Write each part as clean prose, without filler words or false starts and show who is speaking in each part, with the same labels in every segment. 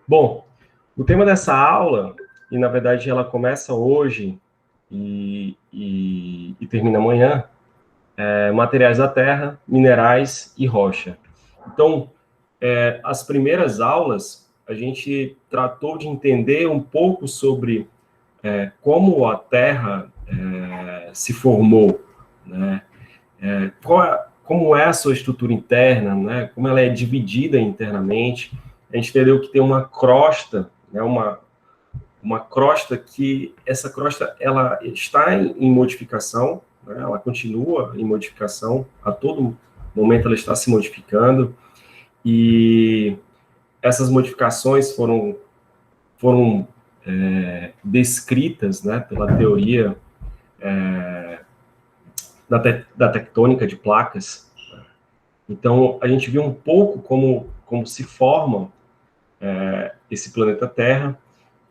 Speaker 1: Bom, o tema dessa aula, e na verdade ela começa hoje e termina amanhã, é materiais da terra, minerais e rocha. Então, as primeiras aulas, a gente tratou de entender um pouco sobre como a terra se formou, né? Como é a sua estrutura interna, né? Como ela é dividida internamente. A gente entendeu que tem uma crosta, né? Uma crosta que essa crosta ela está em modificação, né? Ela continua em modificação, a todo momento ela está se modificando, e essas modificações foram descritas, né, pela teoria da tectônica de placas. Então, a gente viu um pouco como se forma esse planeta Terra,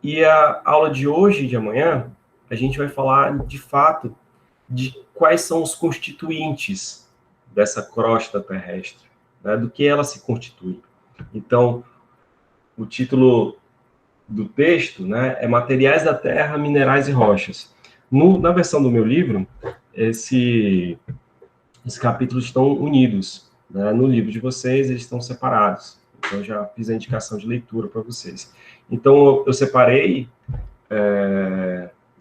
Speaker 1: e a aula de hoje e de amanhã, a gente vai falar, de fato, de quais são os constituintes dessa crosta terrestre, né, do que ela se constitui. Então, o título do texto, né, é Materiais da Terra, Minerais e Rochas. Na versão do meu livro, esses capítulos estão unidos, né? No livro de vocês, eles estão separados. Então, eu já fiz a indicação de leitura para vocês. Então, eu separei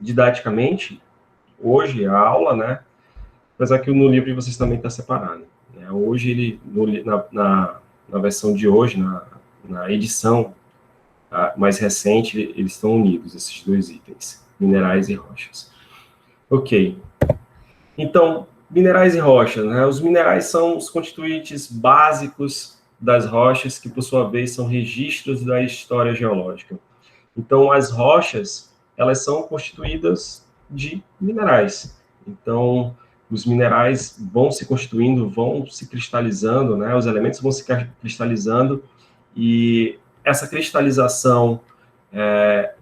Speaker 1: didaticamente, hoje, a aula, né? Apesar que no livro de vocês também está separado. Né? Hoje, na versão de hoje, na edição mais recente, eles estão unidos, esses dois itens, minerais e rochas. Ok. Então, minerais e rochas, né? Os minerais são os constituintes básicos das rochas, que, por sua vez, são registros da história geológica. Então, as rochas, elas são constituídas de minerais. Então, os minerais vão se constituindo, vão se cristalizando, né? Os elementos vão se cristalizando, e essa cristalização,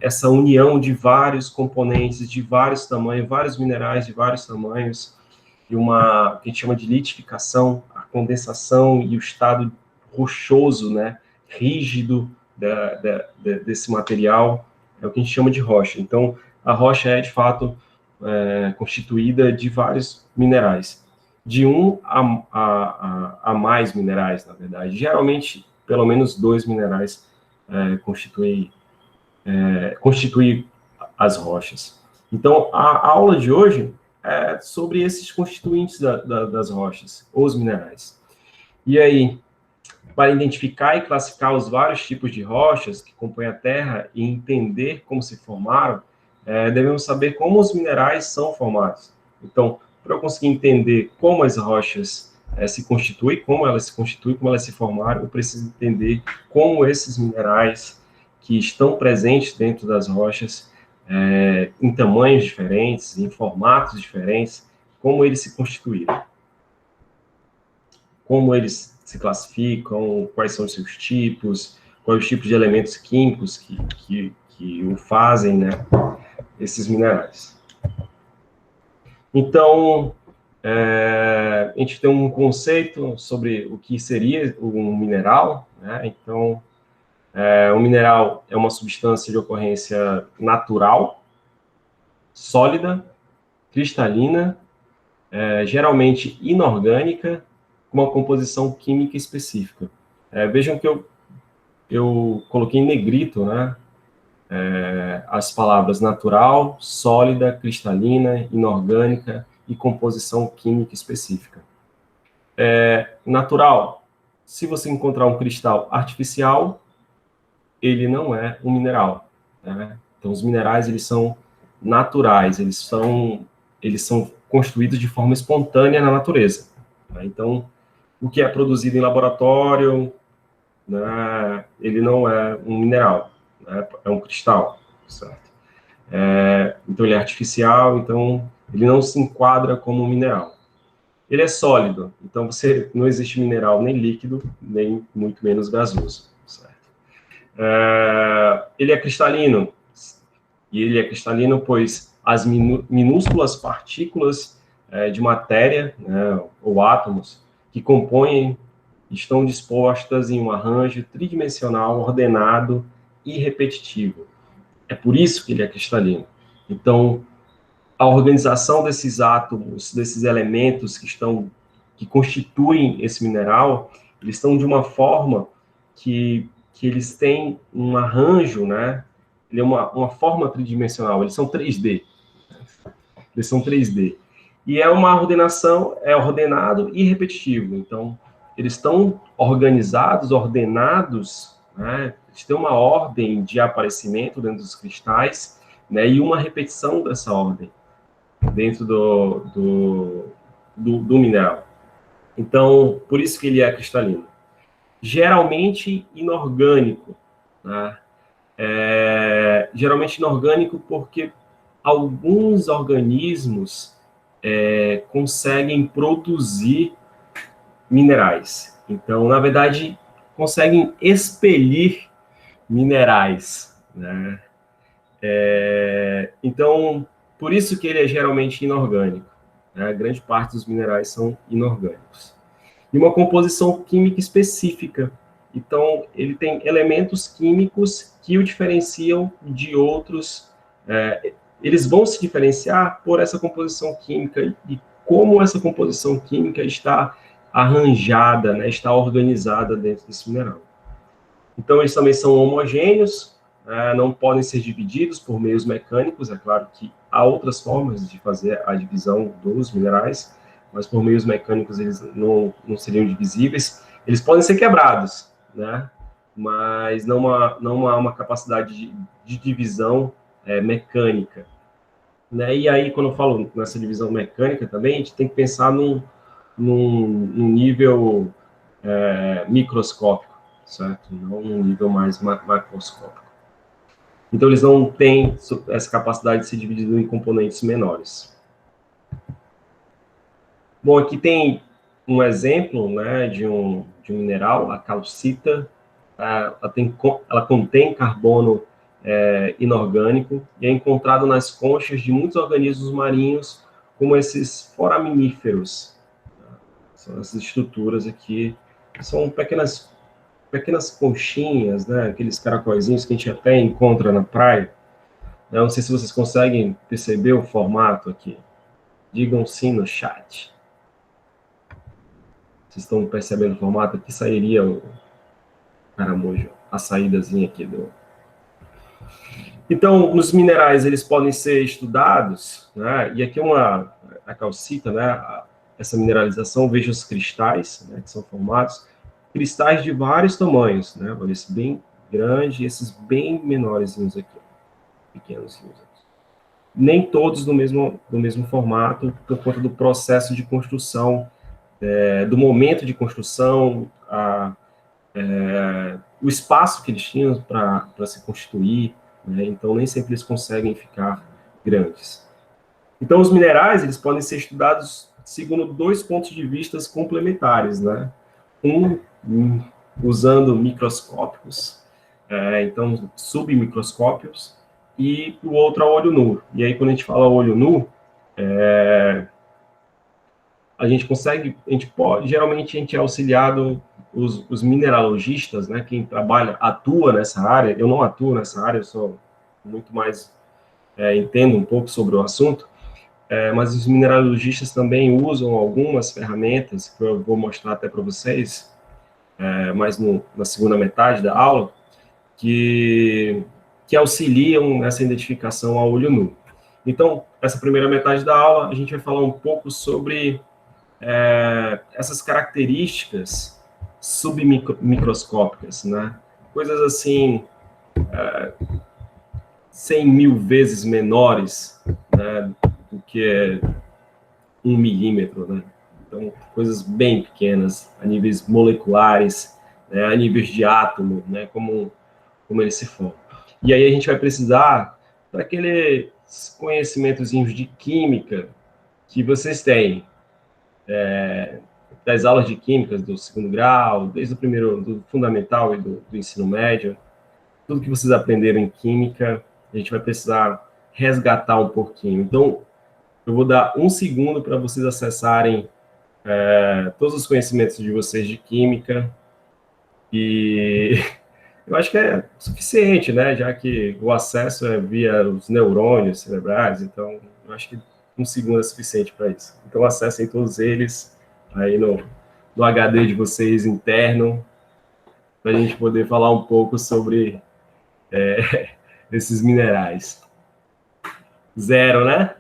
Speaker 1: essa união de vários componentes, de vários tamanhos, vários minerais de vários tamanhos, e uma que a gente chama de litificação, a condensação e o estado rochoso, né, rígido desse material, é o que a gente chama de rocha. Então, a rocha é, de fato, constituída de vários minerais, de a mais minerais, na verdade. Geralmente, pelo menos dois minerais constituem as rochas. Então, a aula de hoje é sobre esses constituintes das rochas, os minerais. E aí, para identificar e classificar os vários tipos de rochas que compõem a Terra e entender como se formaram, devemos saber como os minerais são formados. Então, para eu conseguir entender como as rochas se constituem, como elas se constituem, como elas se formaram, eu preciso entender como esses minerais que estão presentes dentro das rochas, em tamanhos diferentes, em formatos diferentes, como eles se constituíram, como eles se classificam, quais são os seus tipos, quais os tipos de elementos químicos que o fazem, né, esses minerais. Então, a gente tem um conceito sobre o que seria um mineral, né? Então, um mineral é uma substância de ocorrência natural, sólida, cristalina, geralmente inorgânica, com uma composição química específica. Vejam que eu coloquei em negrito, né, as palavras natural, sólida, cristalina, inorgânica e composição química específica. Natural, se você encontrar um cristal artificial, ele não é um mineral, né? Então, os minerais, eles são naturais, eles são construídos de forma espontânea na natureza, né? Então, o que é produzido em laboratório, né, ele não é um mineral, né, é um cristal, certo? Então, ele é artificial, então ele não se enquadra como um mineral. Ele é sólido, então não existe mineral nem líquido, nem muito menos gasoso, certo? Ele é cristalino, e ele é cristalino pois as minúsculas partículas de matéria, né, ou átomos, que compõem, estão dispostas em um arranjo tridimensional ordenado e repetitivo. É por isso que ele é cristalino. Então, a organização desses átomos, desses elementos que constituem esse mineral, eles estão de uma forma que eles têm um arranjo, né? Ele é uma forma tridimensional, eles são 3D. Eles são 3D. E é uma ordenação, é ordenado e repetitivo. Então, eles estão organizados, ordenados, né? Eles têm uma ordem de aparecimento dentro dos cristais, né? E uma repetição dessa ordem dentro do mineral. Então, por isso que ele é cristalino. Geralmente inorgânico, né? Geralmente inorgânico porque alguns organismos conseguem produzir minerais. Então, na verdade, conseguem expelir minerais, né? Então, por isso que ele é geralmente inorgânico, né? Grande parte dos minerais são inorgânicos. E uma composição química específica. Então, ele tem elementos químicos que o diferenciam de outros. Eles vão se diferenciar por essa composição química e como essa composição química está arranjada, né, está organizada dentro desse mineral. Então, eles também são homogêneos, não podem ser divididos por meios mecânicos. É claro que há outras formas de fazer a divisão dos minerais, mas por meios mecânicos eles não seriam divisíveis. Eles podem ser quebrados, né? Mas não há uma capacidade de divisão mecânica. Né? E aí, quando eu falo nessa divisão mecânica também, a gente tem que pensar num nível microscópico, certo? Não num nível mais macroscópico. Então, eles não têm essa capacidade de ser dividido em componentes menores. Bom, aqui tem um exemplo, né, de um mineral, a calcita. Ela contém carbono inorgânico e é encontrado nas conchas de muitos organismos marinhos, como esses foraminíferos. São essas estruturas aqui, são pequenas conchinhas, né, aqueles caracóizinhos que a gente até encontra na praia. Eu não sei se vocês conseguem perceber o formato aqui. Digam sim no chat. Vocês estão percebendo o formato? Aqui sairia o caramujo, a saídazinha aqui do... Então, os minerais, eles podem ser estudados, né? E aqui a calcita, né? Essa mineralização, veja os cristais, né, que são formados, cristais de vários tamanhos, né? Olha, esse bem grande e esses bem menorzinhos aqui, pequenozinhos aqui. Nem todos do mesmo formato, por conta do processo de construção, do momento de construção, o espaço que eles tinham para se constituir, né? Então, nem sempre eles conseguem ficar grandes. Então, os minerais, eles podem ser estudados segundo dois pontos de vista complementares, né? Usando microscópicos, então, submicroscópios, e o outro a olho nu. E aí, quando a gente fala olho nu, geralmente a gente é auxiliado, os mineralogistas, né, quem atua nessa área. Eu não atuo nessa área, eu sou muito mais, entendo um pouco sobre o assunto, mas os mineralogistas também usam algumas ferramentas, que eu vou mostrar até para vocês, mais na segunda metade da aula, que auxiliam nessa identificação a olho nu. Então, essa primeira metade da aula, a gente vai falar um pouco sobre essas características submicroscópicas, né? Coisas assim, 100 mil vezes menores, né, do que 1 milímetro, né? Então, coisas bem pequenas, a níveis moleculares, né, a níveis de átomo, né, como eles se formam. E aí a gente vai precisar daqueles conhecimentozinhos de química que vocês têm, das aulas de química do segundo grau, desde o primeiro, do fundamental e do ensino médio. Tudo que vocês aprenderam em química, a gente vai precisar resgatar um pouquinho. Então, eu vou dar um segundo para vocês acessarem todos os conhecimentos de vocês de química, e Eu acho que é suficiente, né? Já que o acesso é via os neurônios cerebrais, então eu acho que 1 segundo é suficiente para isso. Então acessem todos eles aí no HD de vocês interno, para a gente poder falar um pouco sobre esses minerais. 0, né?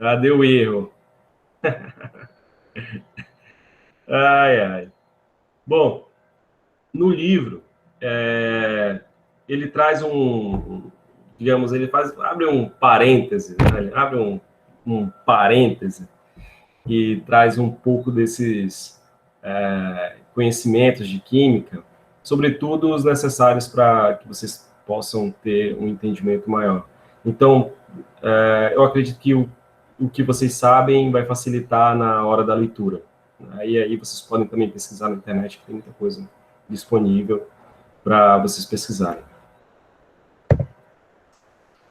Speaker 1: Ah, deu erro. Ai, ai. Bom, no livro, ele traz digamos, abre um parêntese, né? Ele abre um parêntese que traz um pouco desses conhecimentos de química, sobretudo os necessários para que vocês possam ter um entendimento maior. Então, eu acredito que o que vocês sabem vai facilitar na hora da leitura. E aí vocês podem também pesquisar na internet, que tem muita coisa disponível para vocês pesquisarem.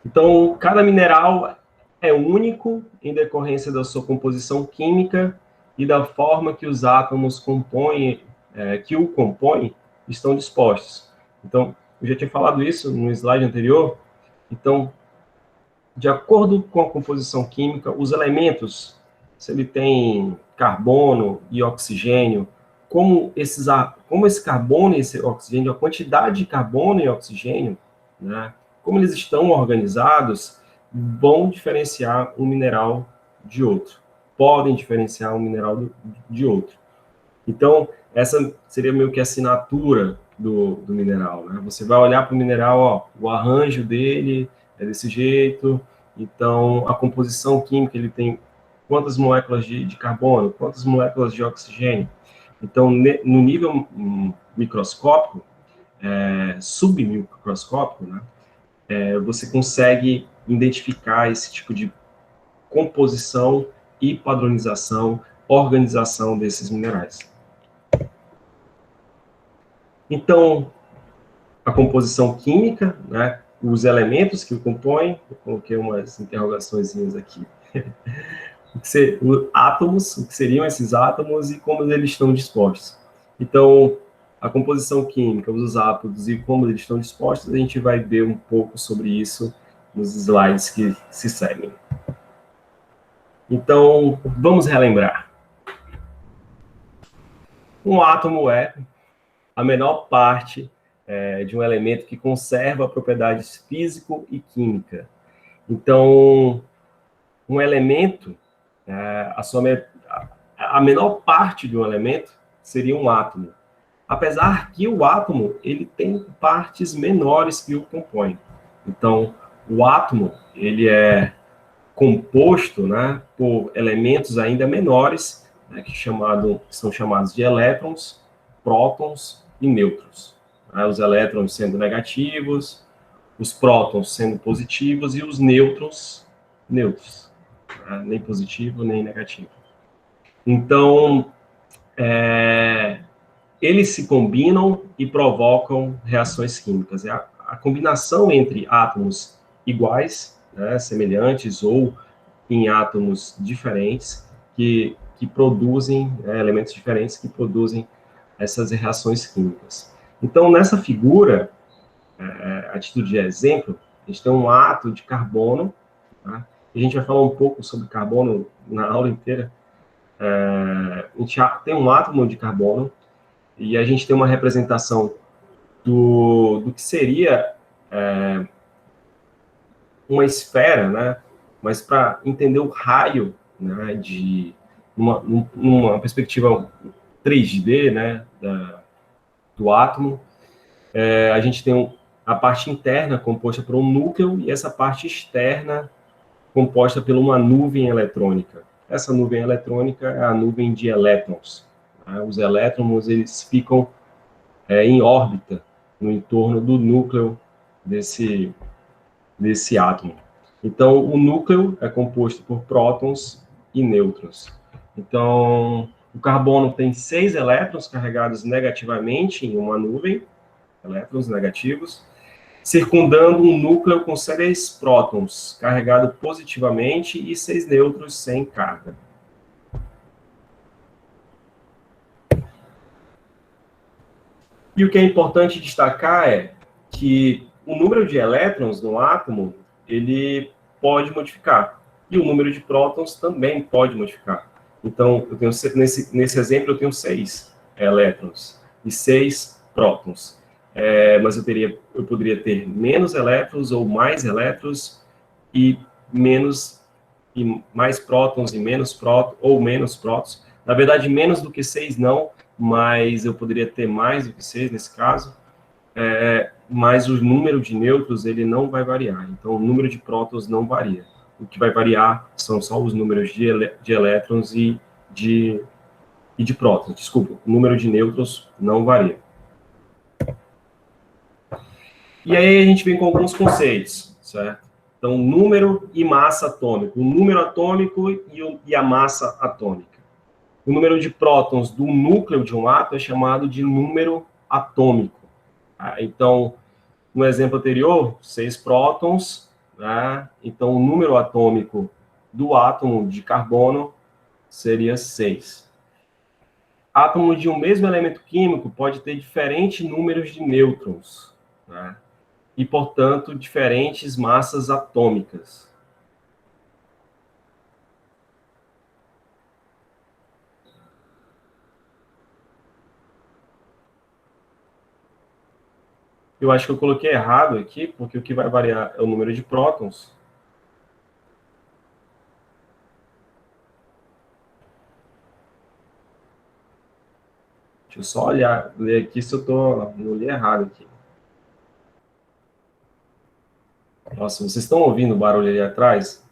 Speaker 1: Então, cada mineral é único em decorrência da sua composição química e da forma que os átomos que o compõem estão dispostos. Então, eu já tinha falado isso no slide anterior. Então, de acordo com a composição química, os elementos, se ele tem carbono e oxigênio, como esse carbono e esse oxigênio, a quantidade de carbono e oxigênio, né, como eles estão organizados, vão diferenciar um mineral de outro. Podem diferenciar um mineral de outro. Então, essa seria meio que a assinatura do mineral, né? Você vai olhar para o mineral, ó, o arranjo dele é desse jeito, então a composição química, ele tem quantas moléculas de carbono, quantas moléculas de oxigênio. Então, no nível microscópico, submicroscópico, né, você consegue identificar esse tipo de composição e padronização, organização desses minerais. Então, a composição química, né, os elementos que o compõem, eu coloquei umas interrogações aqui. Átomos, o que seriam esses átomos e como eles estão dispostos. Então, a composição química, os átomos e como eles estão dispostos, a gente vai ver um pouco sobre isso nos slides que se seguem. Então, vamos relembrar. Um átomo é a menor parte de um elemento que conserva propriedades físico e química. Então, um elemento, a menor parte de um elemento seria um átomo. Apesar que o átomo ele tem partes menores que o compõem. Então, o átomo ele é composto, né, por elementos ainda menores, né, que são chamados de elétrons, prótons e nêutrons. Os elétrons sendo negativos, os prótons sendo positivos e os nêutrons neutros, né, nem positivo nem negativo. Então, eles se combinam e provocam reações químicas. A combinação entre átomos iguais, né, semelhantes ou em átomos diferentes que produzem elementos diferentes que produzem essas reações químicas. Então, nessa figura, a título de exemplo, a gente tem um átomo de carbono, tá? E a gente vai falar um pouco sobre carbono na aula inteira. A gente tem um átomo de carbono e a gente tem uma representação do que seria uma esfera, né? Mas para entender o raio, né, de uma perspectiva 3D, né, do átomo, a gente tem a parte interna composta por um núcleo e essa parte externa composta por uma nuvem eletrônica. Essa nuvem eletrônica é a nuvem de elétrons. Né? Os elétrons eles ficam em órbita no entorno do núcleo desse átomo. Então, o núcleo é composto por prótons e nêutrons. Então, o carbono tem 6 elétrons carregados negativamente em uma nuvem, elétrons negativos, circundando um núcleo com 6 prótons carregados positivamente e 6 nêutrons sem carga. E o que é importante destacar é que o número de elétrons no átomo, ele pode modificar. E o número de prótons também pode modificar. Então, eu tenho, nesse exemplo, eu tenho 6 elétrons e 6 prótons. Mas eu poderia ter menos elétrons ou mais elétrons e mais prótons e menos prótons, ou menos prótons. Na verdade, menos do que 6 não, mas eu poderia ter mais do que 6 nesse caso. Mas o número de nêutrons, ele não vai variar. Então, o número de prótons não varia. O que vai variar são só os números de elétrons e de prótons. Desculpa, o número de nêutrons não varia. E aí a gente vem com alguns conceitos, certo? Então, número e massa atômica. O número atômico e a massa atômica. O número de prótons do núcleo de um átomo é chamado de número atômico. Então, no exemplo anterior, 6 prótons, né? Então, o número atômico do átomo de carbono seria 6. Átomo de um mesmo elemento químico pode ter diferentes números de nêutrons, né? E, portanto, diferentes massas atômicas. Eu acho que eu coloquei errado aqui, porque o que vai variar é o número de prótons. Deixa eu só ler aqui se eu não li errado aqui. Nossa, vocês estão ouvindo o barulho ali atrás?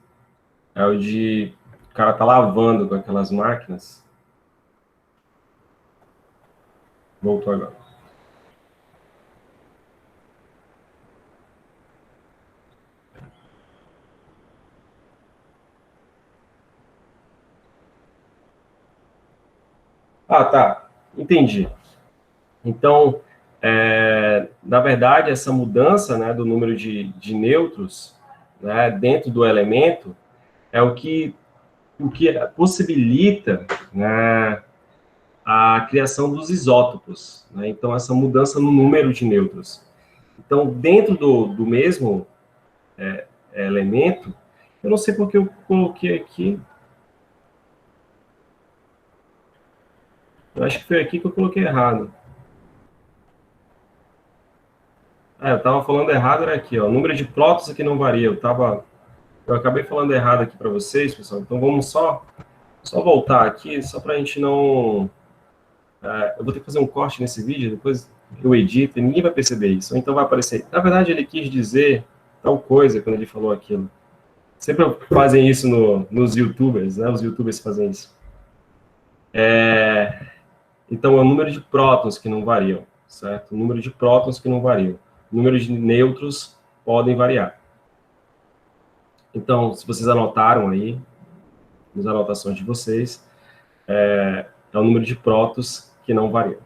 Speaker 1: É o de... O cara tá lavando com aquelas máquinas. Voltou agora. Ah, tá. Entendi. Então, na verdade, essa mudança, né, do número de nêutrons, né, dentro do elemento é o que possibilita, né, a criação dos isótopos. Né? Então, essa mudança no número de nêutrons. Então, dentro do mesmo elemento, eu não sei porque eu coloquei aqui. Eu acho que foi aqui que eu coloquei errado. Eu estava falando errado, era aqui, ó. O número de prótons aqui não varia. Eu acabei falando errado aqui para vocês, pessoal. Então, vamos só voltar aqui, só para a gente não... eu vou ter que fazer um corte nesse vídeo, depois eu edito e ninguém vai perceber isso. Então vai aparecer. Na verdade, ele quis dizer tal coisa quando ele falou aquilo. Sempre fazem isso nos YouTubers, né? Os YouTubers fazem isso. Então, é o número de prótons que não variam, certo? O número de prótons que não variam. O número de nêutrons podem variar. Então, se vocês anotaram aí, nas anotações de vocês, é o número de prótons que não variam.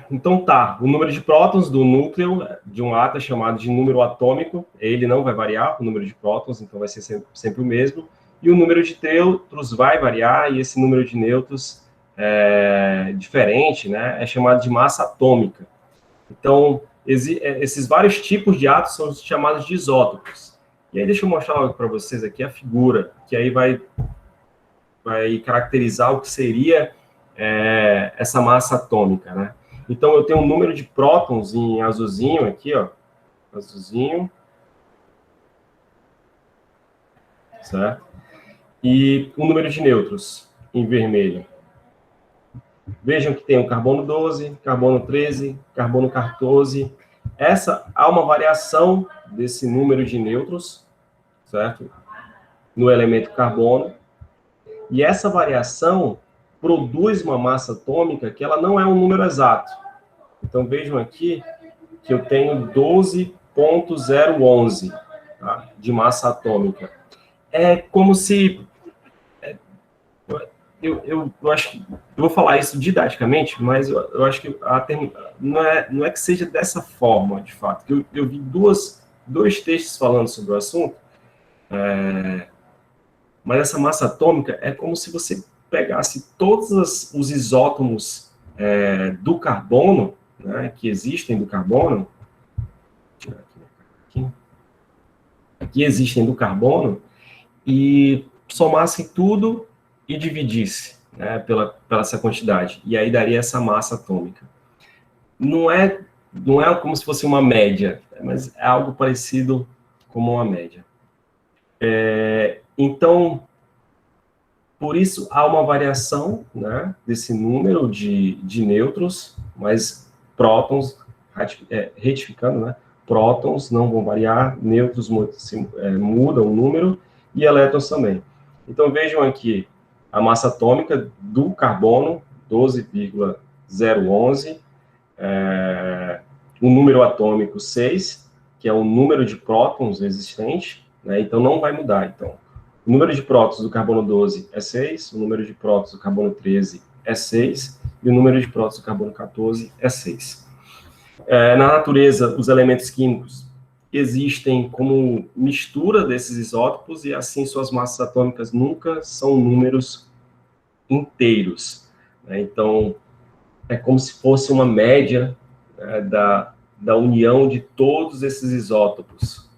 Speaker 1: Então tá, o número de prótons do núcleo de um átomo é chamado de número atômico, ele não vai variar, o número de prótons, então vai ser sempre o mesmo, e o número de nêutrons vai variar, e esse número de nêutrons diferente, né, é chamado de massa atômica. Então, esses vários tipos de átomos são chamados de isótopos. E aí deixa eu mostrar para vocês aqui a figura, que aí vai caracterizar o que seria essa massa atômica, né? Então, eu tenho um número de prótons em azulzinho aqui, ó. Azulzinho. Certo? E o número de nêutrons em vermelho. Vejam que tem o carbono 12, carbono 13, carbono 14. Há uma variação desse número de nêutrons, certo? No elemento carbono. E essa variação produz uma massa atômica que ela não é um número exato. Então, vejam aqui que eu tenho 12,011 tá, de massa atômica. É como se... Eu acho que... Eu vou falar isso didaticamente, mas eu acho que não é que seja dessa forma, de fato. Eu vi dois textos falando sobre o assunto, mas essa massa atômica é como se você pegasse todos os isótomos do carbono, né, que existem do carbono, que existem do carbono, e somassem tudo e dividisse, né, pela essa quantidade. E aí daria essa massa atômica. Não é como se fosse uma média, mas é algo parecido como uma média. Então, por isso, há uma variação, né, desse número de nêutrons, mas prótons, retificando, né, prótons não vão variar, nêutrons mudam o número, e elétrons também. Então, vejam aqui, a massa atômica do carbono, 12,011, o número atômico 6, que é o número de prótons existente, né, então não vai mudar. Então, o número de prótons do carbono 12 é 6, o número de prótons do carbono 13 é 6, e o número de prótons do carbono 14 é 6. Na natureza, os elementos químicos existem como mistura desses isótopos, e assim suas massas atômicas nunca são números inteiros. Né? Então, é como se fosse uma média, né, da união de todos esses isótopos.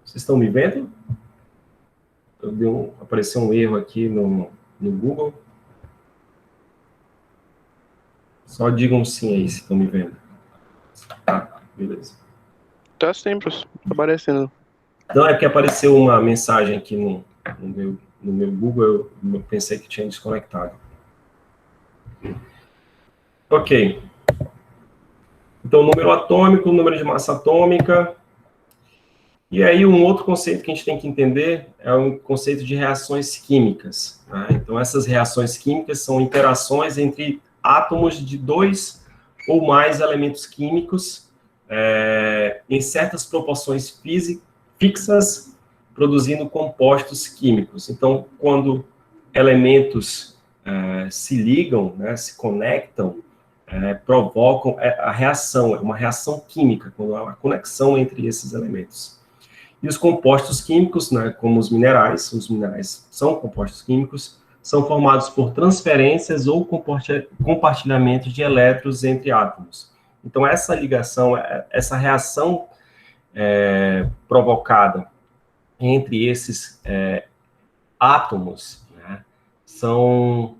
Speaker 1: Vocês estão me vendo? Apareceu um erro aqui no Google. Só digam sim aí se estão me vendo. Tá, beleza.
Speaker 2: Tá sim, professor. Tá aparecendo.
Speaker 1: Não, é porque apareceu uma mensagem aqui no meu Google, eu pensei que tinha desconectado. Ok. Então, número atômico, número de massa atômica. E aí, um outro conceito que a gente tem que entender é o conceito de reações químicas. Né? Então, essas reações químicas são interações entre átomos de dois ou mais elementos químicos em certas proporções fixas, produzindo compostos químicos. Então, quando elementos se ligam, né, se conectam, provocam a reação, é uma reação química, quando há uma conexão entre esses elementos. E os compostos químicos, né, como os minerais são compostos químicos, são formados por transferências ou compartilhamentos de elétrons entre átomos. Então, essa ligação, essa reação provocada entre esses átomos, né, são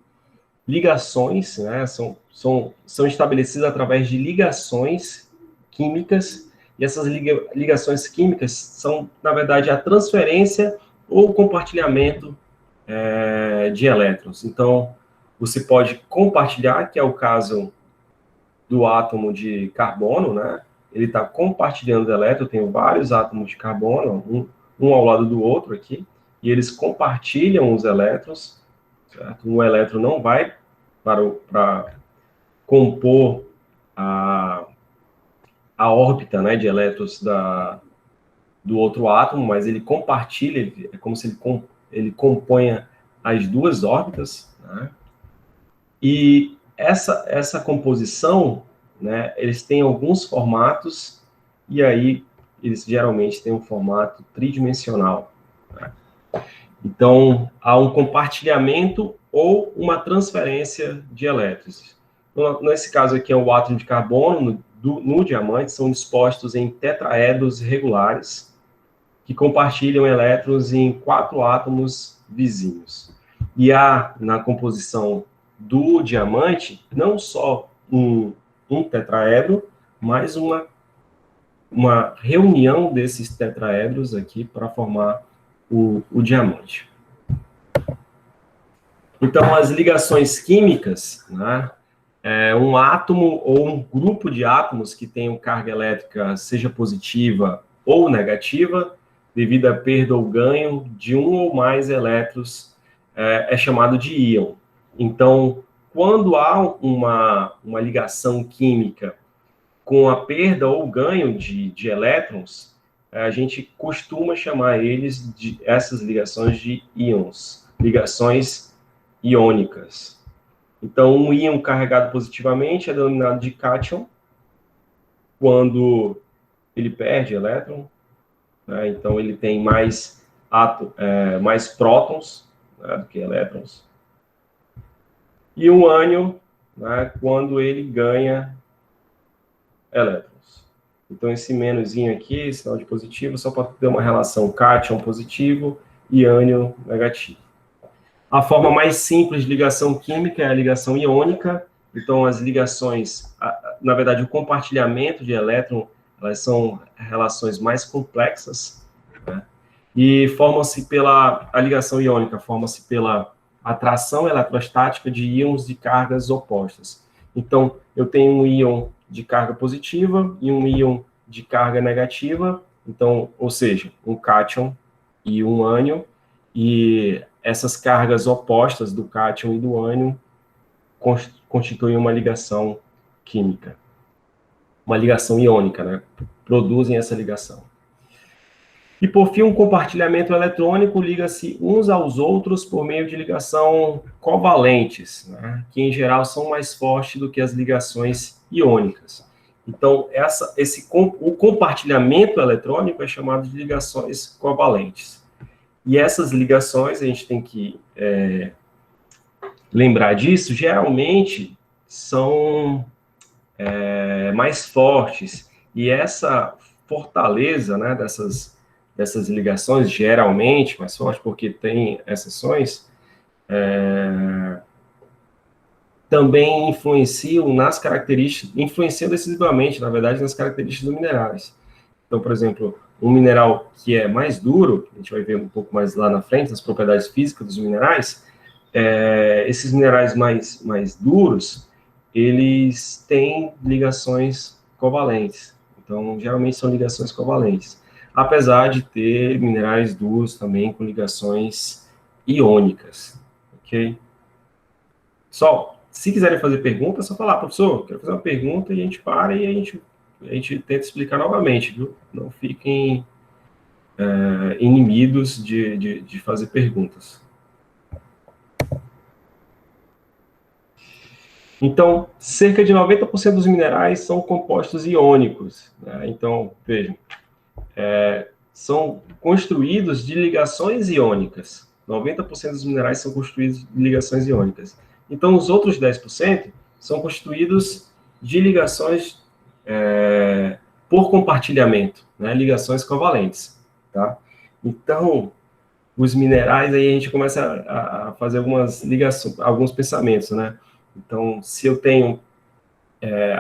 Speaker 1: ligações, né, são estabelecidas através de ligações químicas, e essas ligações químicas são, na verdade, a transferência ou compartilhamento de elétrons. Então, você pode compartilhar, que é o caso do átomo de carbono, né? Ele está compartilhando elétrons, eu tenho vários átomos de carbono, um ao lado do outro aqui, e eles compartilham os elétrons, certo? Um elétron não vai para compor a órbita, né, de elétrons do outro átomo, mas ele compartilha, é como se ele componha as duas órbitas, né? E essa composição, né, eles têm alguns formatos, e aí eles geralmente têm um formato tridimensional. Né? Então, há um compartilhamento ou uma transferência de elétrons. Nesse caso aqui é o átomo de carbono, no diamante, são dispostos em tetraedros regulares, que compartilham elétrons em 4 átomos vizinhos. E há, na composição do diamante, não só um tetraedro, mas uma reunião desses tetraedros aqui para formar o diamante. Então, as ligações químicas, né, um átomo ou um grupo de átomos que tenham carga elétrica, seja positiva ou negativa, devido à perda ou ganho de um ou mais elétrons, é chamado de íon. Então, quando há uma ligação química com a perda ou ganho de elétrons, a gente costuma chamar essas ligações de íons, ligações iônicas. Então, um íon carregado positivamente é denominado de cátion, quando ele perde elétron, né? Então ele tem mais mais prótons, né, do que elétrons. E o ânion, né, quando ele ganha elétrons. Então, esse menuzinho aqui, sinal de positivo, só para ter uma relação cátion positivo e ânion negativo. A forma mais simples de ligação química é a ligação iônica. Então, as ligações, na verdade, o compartilhamento de elétron, elas são relações mais complexas, né? E a ligação iônica forma-se pela atração eletrostática de íons de cargas opostas. Então, eu tenho um íon de carga positiva e um íon de carga negativa, então, ou seja, um cátion e um ânion, e essas cargas opostas do cátion e do ânion constituem uma ligação química, uma ligação iônica, né? Produzem essa ligação. E, por fim, um compartilhamento eletrônico liga-se uns aos outros por meio de ligação covalentes, né? Que, em geral, são mais fortes do que as ligações iônicas. Então, o compartilhamento eletrônico é chamado de ligações covalentes. E essas ligações, a gente tem que lembrar disso, geralmente são mais fortes. E essa fortaleza, né, dessas ligações, geralmente mais forte, porque tem exceções, também influenciam decisivamente, na verdade, nas características dos minerais. Então, por exemplo, um mineral que é mais duro, a gente vai ver um pouco mais lá na frente, nas propriedades físicas dos minerais, esses minerais mais duros, eles têm ligações covalentes. Então, geralmente são ligações covalentes. Apesar de ter minerais duros também com ligações iônicas. Ok? Se quiserem fazer perguntas, é só falar, professor, quero fazer uma pergunta, e a gente para e a gente tenta explicar novamente, viu? Não fiquem inimidos de fazer perguntas. Então, cerca de 90% dos minerais são compostos iônicos, né? Então, vejam, são construídos de ligações iônicas. 90% dos minerais são construídos de ligações iônicas. Então, os outros 10% são constituídos de ligações por compartilhamento, né? Ligações covalentes, tá? Então, os minerais, aí a gente começa a fazer algumas ligações, alguns pensamentos, né? Então, se eu tenho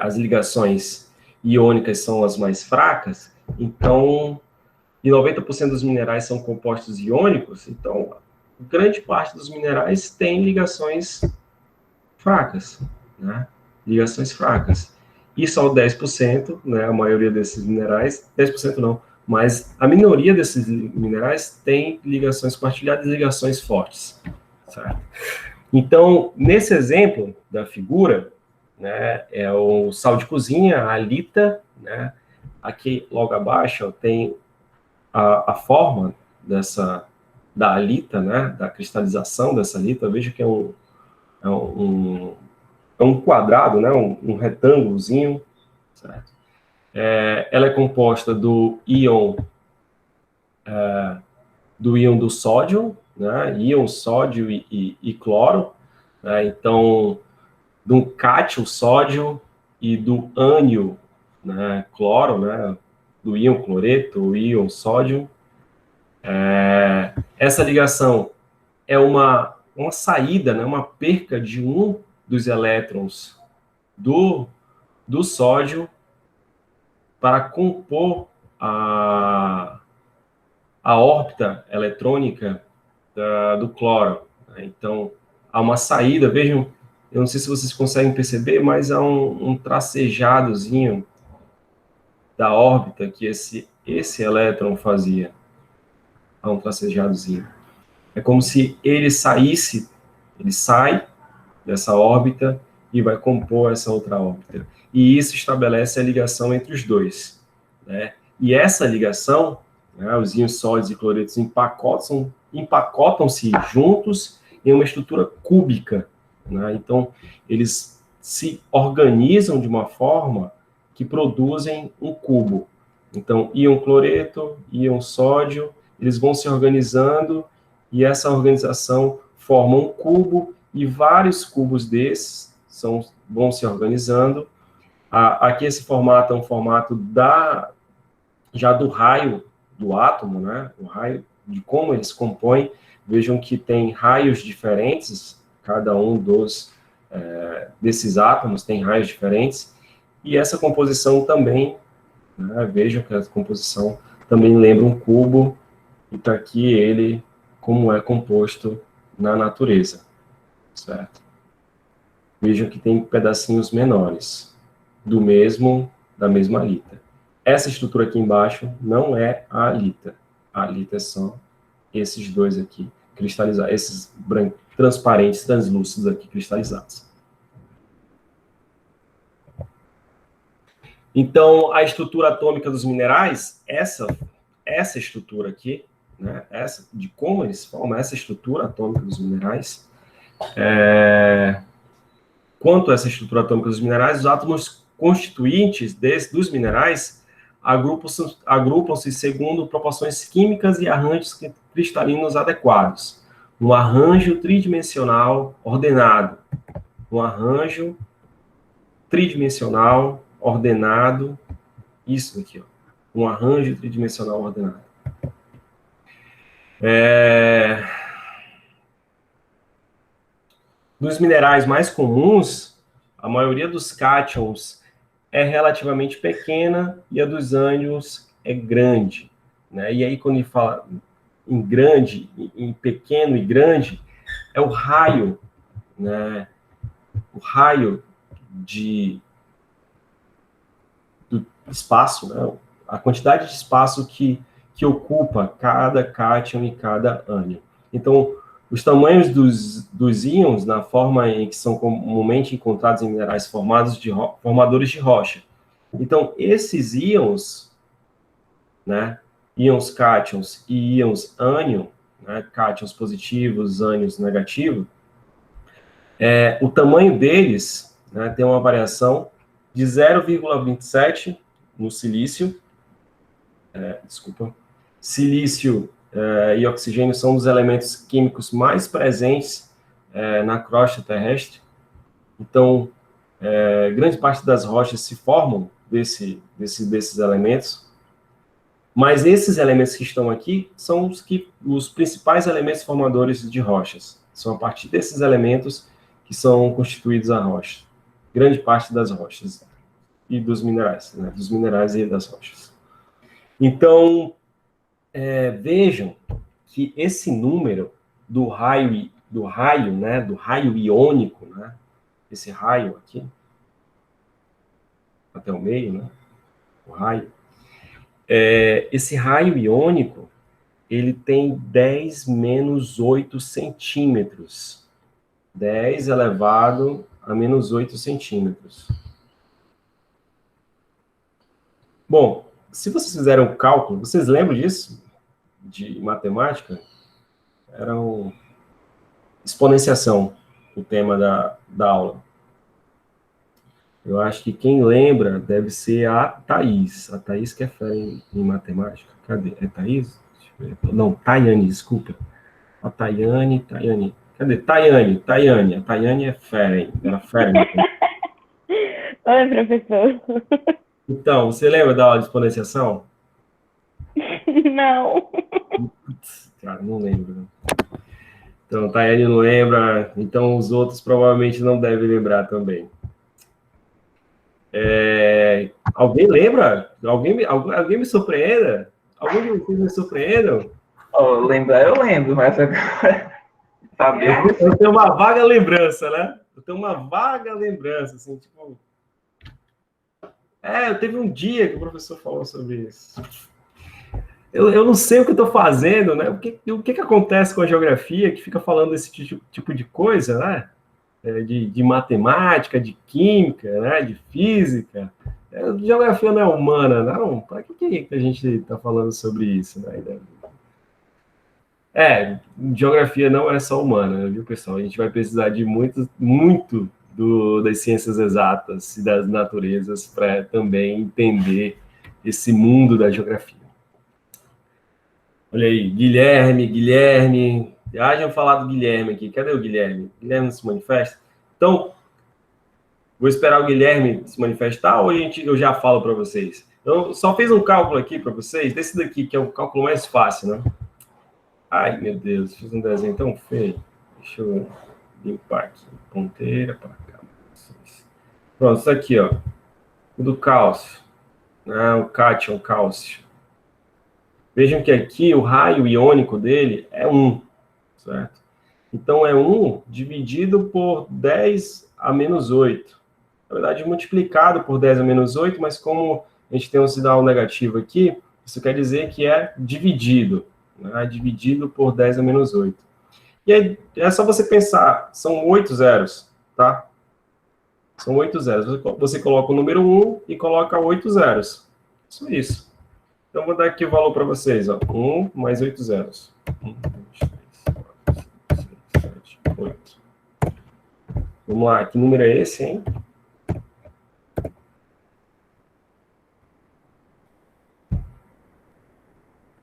Speaker 1: as ligações iônicas são as mais fracas, então, e 90% dos minerais são compostos iônicos, então, grande parte dos minerais tem ligações fracas, né? Ligações fracas. E só 10%, né, a maioria desses minerais, 10% não, mas a minoria desses minerais tem ligações partilhadas e ligações fortes, certo? Então, nesse exemplo da figura, né, é o sal de cozinha, a halita, né? Aqui logo abaixo tem a forma da halita, né, da cristalização dessa halita. Veja que é um quadrado, né, um retângulozinho, certo? Ela é composta do íon do sódio, né, íon sódio e cloro, né? Então, do cátion sódio e do ânion, né, cloro, né, do íon cloreto, o íon sódio. Essa ligação é uma saída, né, uma perca de um dos elétrons do sódio para compor a órbita eletrônica do cloro. Então, há uma saída, vejam, eu não sei se vocês conseguem perceber, mas há um tracejadozinho da órbita que esse elétron fazia. Há um tracejadozinho. É como se ele sai dessa órbita e vai compor essa outra órbita. E isso estabelece a ligação entre os dois, né? E essa ligação, né, os íons sólidos e cloretos empacotam-se juntos em uma estrutura cúbica, né? Então, eles se organizam de uma forma que produzem um cubo. Então, íon cloreto, íon sódio, eles vão se organizando, e essa organização forma um cubo, e vários cubos desses vão se organizando. Aqui esse formato é um formato já do raio do átomo, né? O raio de como ele se compõe. Vejam que tem raios diferentes, cada um desses átomos tem raios diferentes, e essa composição também, né? Vejam que a composição também lembra um cubo, e está aqui ele, como é composto na natureza, certo? Vejam que tem pedacinhos menores, da mesma alita. Essa estrutura aqui embaixo não é a alita. A alita são esses dois aqui, cristalizados, esses transparentes, translúcidos aqui, cristalizados. Então, a estrutura atômica dos minerais, essa estrutura aqui, né, de como eles formam essa estrutura atômica dos minerais, quanto a essa estrutura atômica dos minerais, os átomos constituintes dos minerais agrupam-se segundo proporções químicas e arranjos cristalinos adequados. Um arranjo tridimensional ordenado. Um arranjo tridimensional ordenado. Isso aqui, ó. Um arranjo tridimensional ordenado. Dos minerais mais comuns, a maioria dos cátions é relativamente pequena e a dos ânions é grande, né? E aí, quando ele fala em grande, em pequeno e grande, é o raio, né? O raio do espaço, né? A quantidade de espaço que ocupa cada cátion e cada ânion. Então, os tamanhos dos íons, na forma em que são comumente encontrados em minerais formadores de rocha. Então, esses íons, né, íons cátions e íons ânion, né, cátions positivos, ânions negativos, o tamanho deles, né, tem uma variação de 0,27 no silício. Silício e oxigênio são os elementos químicos mais presentes na crosta terrestre. Então, grande parte das rochas se formam desses elementos. Mas esses elementos que estão aqui são os principais elementos formadores de rochas. São a partir desses elementos que são constituídos a rocha. Grande parte das rochas e dos minerais, né? Dos minerais e das rochas. Então, vejam que esse número do raio, né, do raio iônico, né, esse raio aqui, até o meio, né, o raio, esse raio iônico, ele tem 10 menos 8 centímetros. 10 elevado a menos 8 centímetros. Bom, se vocês fizeram o cálculo, vocês lembram disso? De matemática? Era exponenciação, o tema da aula. Eu acho que quem lembra deve ser a Thaís. A Thaís que é fé em matemática. Cadê? É Thaís? Não, Tayane, desculpa. A Tayane. Cadê? Tayane. A Tayane é fé, era fé em matemática.
Speaker 3: Oi, professor.
Speaker 1: Então, você lembra da aula de exponenciação?
Speaker 3: Não.
Speaker 1: Putz, cara, não lembro. Então, Tayane não lembra, então os outros provavelmente não devem lembrar também. Alguém lembra? Alguém me surpreenda? Alguém de vocês me surpreendam?
Speaker 4: Lembrar eu lembro, mas agora...
Speaker 1: Eu tenho uma vaga lembrança, né? Eu tenho uma vaga lembrança, assim, tipo... teve um dia que o professor falou sobre isso. Eu não sei o que eu estou fazendo, né? O que acontece com a geografia que fica falando esse tipo de coisa, né? De matemática, de química, né? De física. Geografia não é humana, não? Para que a gente está falando sobre isso, né? Geografia não é só humana, viu, pessoal? A gente vai precisar de muito das ciências exatas e das naturezas para também entender esse mundo da geografia. Olha aí, Guilherme. Já vamos falar do Guilherme aqui. Cadê o Guilherme? Guilherme não se manifesta? Então, vou esperar o Guilherme se manifestar ou eu já falo para vocês? Eu só fiz um cálculo aqui para vocês, desse daqui, que é o cálculo mais fácil, né? Ai, meu Deus, fiz um desenho tão feio. Deixa eu limpar aqui. Ponteira para cá. Pronto, isso aqui, ó. O do cálcio. Né? O cátion, cálcio. Vejam que aqui o raio iônico dele é 1, certo? Então, é 1 dividido por 10 a menos 8. Na verdade, multiplicado por 10 a menos 8, mas como a gente tem um sinal negativo aqui, isso quer dizer que é dividido. Né? Dividido por 10 a menos 8. E aí, é só você pensar, são 8 zeros, tá? São 8 zeros. Você coloca o número 1 e coloca 8 zeros. Isso. Então, vou dar aqui o valor para vocês. Ó. 1 mais 8 zeros. 1, 2, 3, 4, 5, 6, 7, 8. Vamos lá, que número é esse, hein?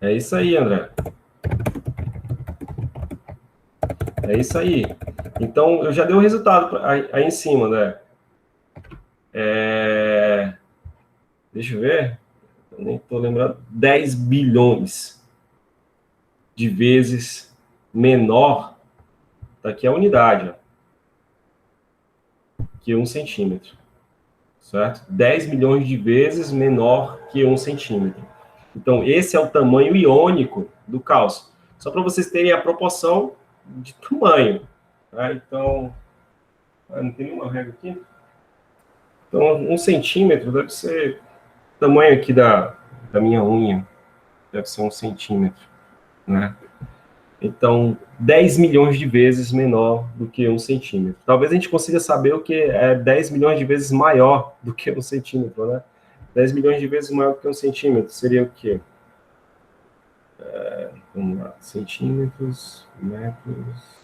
Speaker 1: É isso aí, André. É isso aí. Então, eu já dei o resultado aí em cima, André. Deixa eu ver. Eu nem estou lembrando. 10 bilhões de vezes menor. Tá aqui a unidade, ó, que 1 centímetro. Certo? 10 milhões de vezes menor que 1 centímetro. Então, esse é o tamanho iônico do cálcio. Só para vocês terem a proporção de tamanho. Tá? Então, não tem nenhuma regra aqui? Então, 1 centímetro deve ser o tamanho aqui da minha unha. Deve ser 1 centímetro. Né? Então, 10 milhões de vezes menor do que 1 centímetro. Talvez a gente consiga saber o que é 10 milhões de vezes maior do que 1 centímetro, né? 10 milhões de vezes maior do que 1 centímetro seria o quê? Vamos lá, centímetros, metros...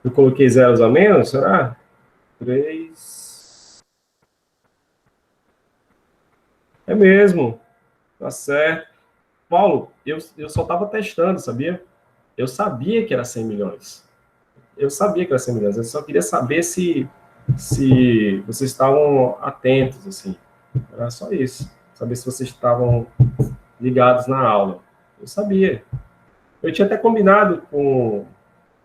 Speaker 1: Eu coloquei zeros a menos, será? 3... É mesmo, tá certo. Paulo, eu só estava testando, sabia? Eu sabia que era 100 milhões. Eu sabia que era 100 milhões. Eu só queria saber se vocês estavam atentos, assim. Era só isso. Saber se vocês estavam ligados na aula. Eu sabia. Eu tinha até combinado com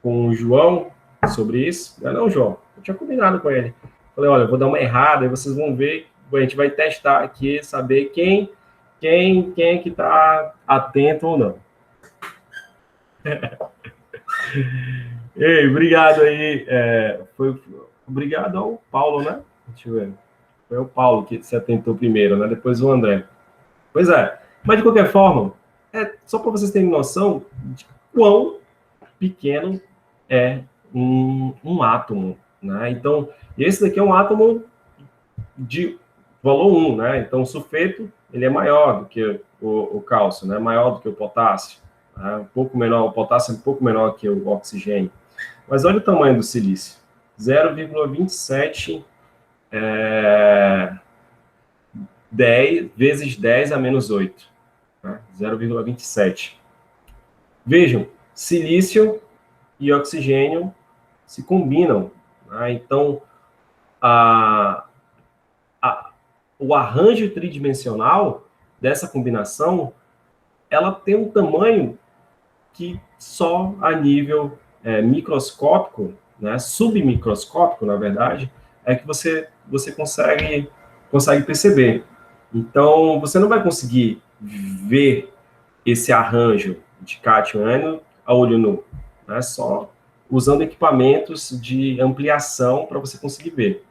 Speaker 1: o João sobre isso. Não, João. Eu tinha combinado com ele. Falei, olha, eu vou dar uma errada e vocês vão ver. A gente vai testar aqui, saber quem é que está atento ou não. Ei, obrigado aí. Obrigado ao Paulo, né? Deixa eu ver. Foi o Paulo que se atentou primeiro, né? Depois o André. Pois é. Mas, de qualquer forma, só para vocês terem noção de quão pequeno é um átomo, né? Então, esse daqui é um átomo de valor 1, né? Então, o sulfeto, ele é maior do que o cálcio, né? Maior do que o potássio. Né? Um pouco menor, o potássio é um pouco menor que o oxigênio. Mas olha o tamanho do silício. 0,27 10 vezes 10 a menos 8. Né? 0,27. Vejam, silício e oxigênio se combinam. Né? Então, o arranjo tridimensional dessa combinação, ela tem um tamanho que só a nível microscópico, né, submicroscópico, na verdade, é que você consegue perceber. Então, você não vai conseguir ver esse arranjo de cátion ânion a olho nu, né, só usando equipamentos de ampliação para você conseguir ver.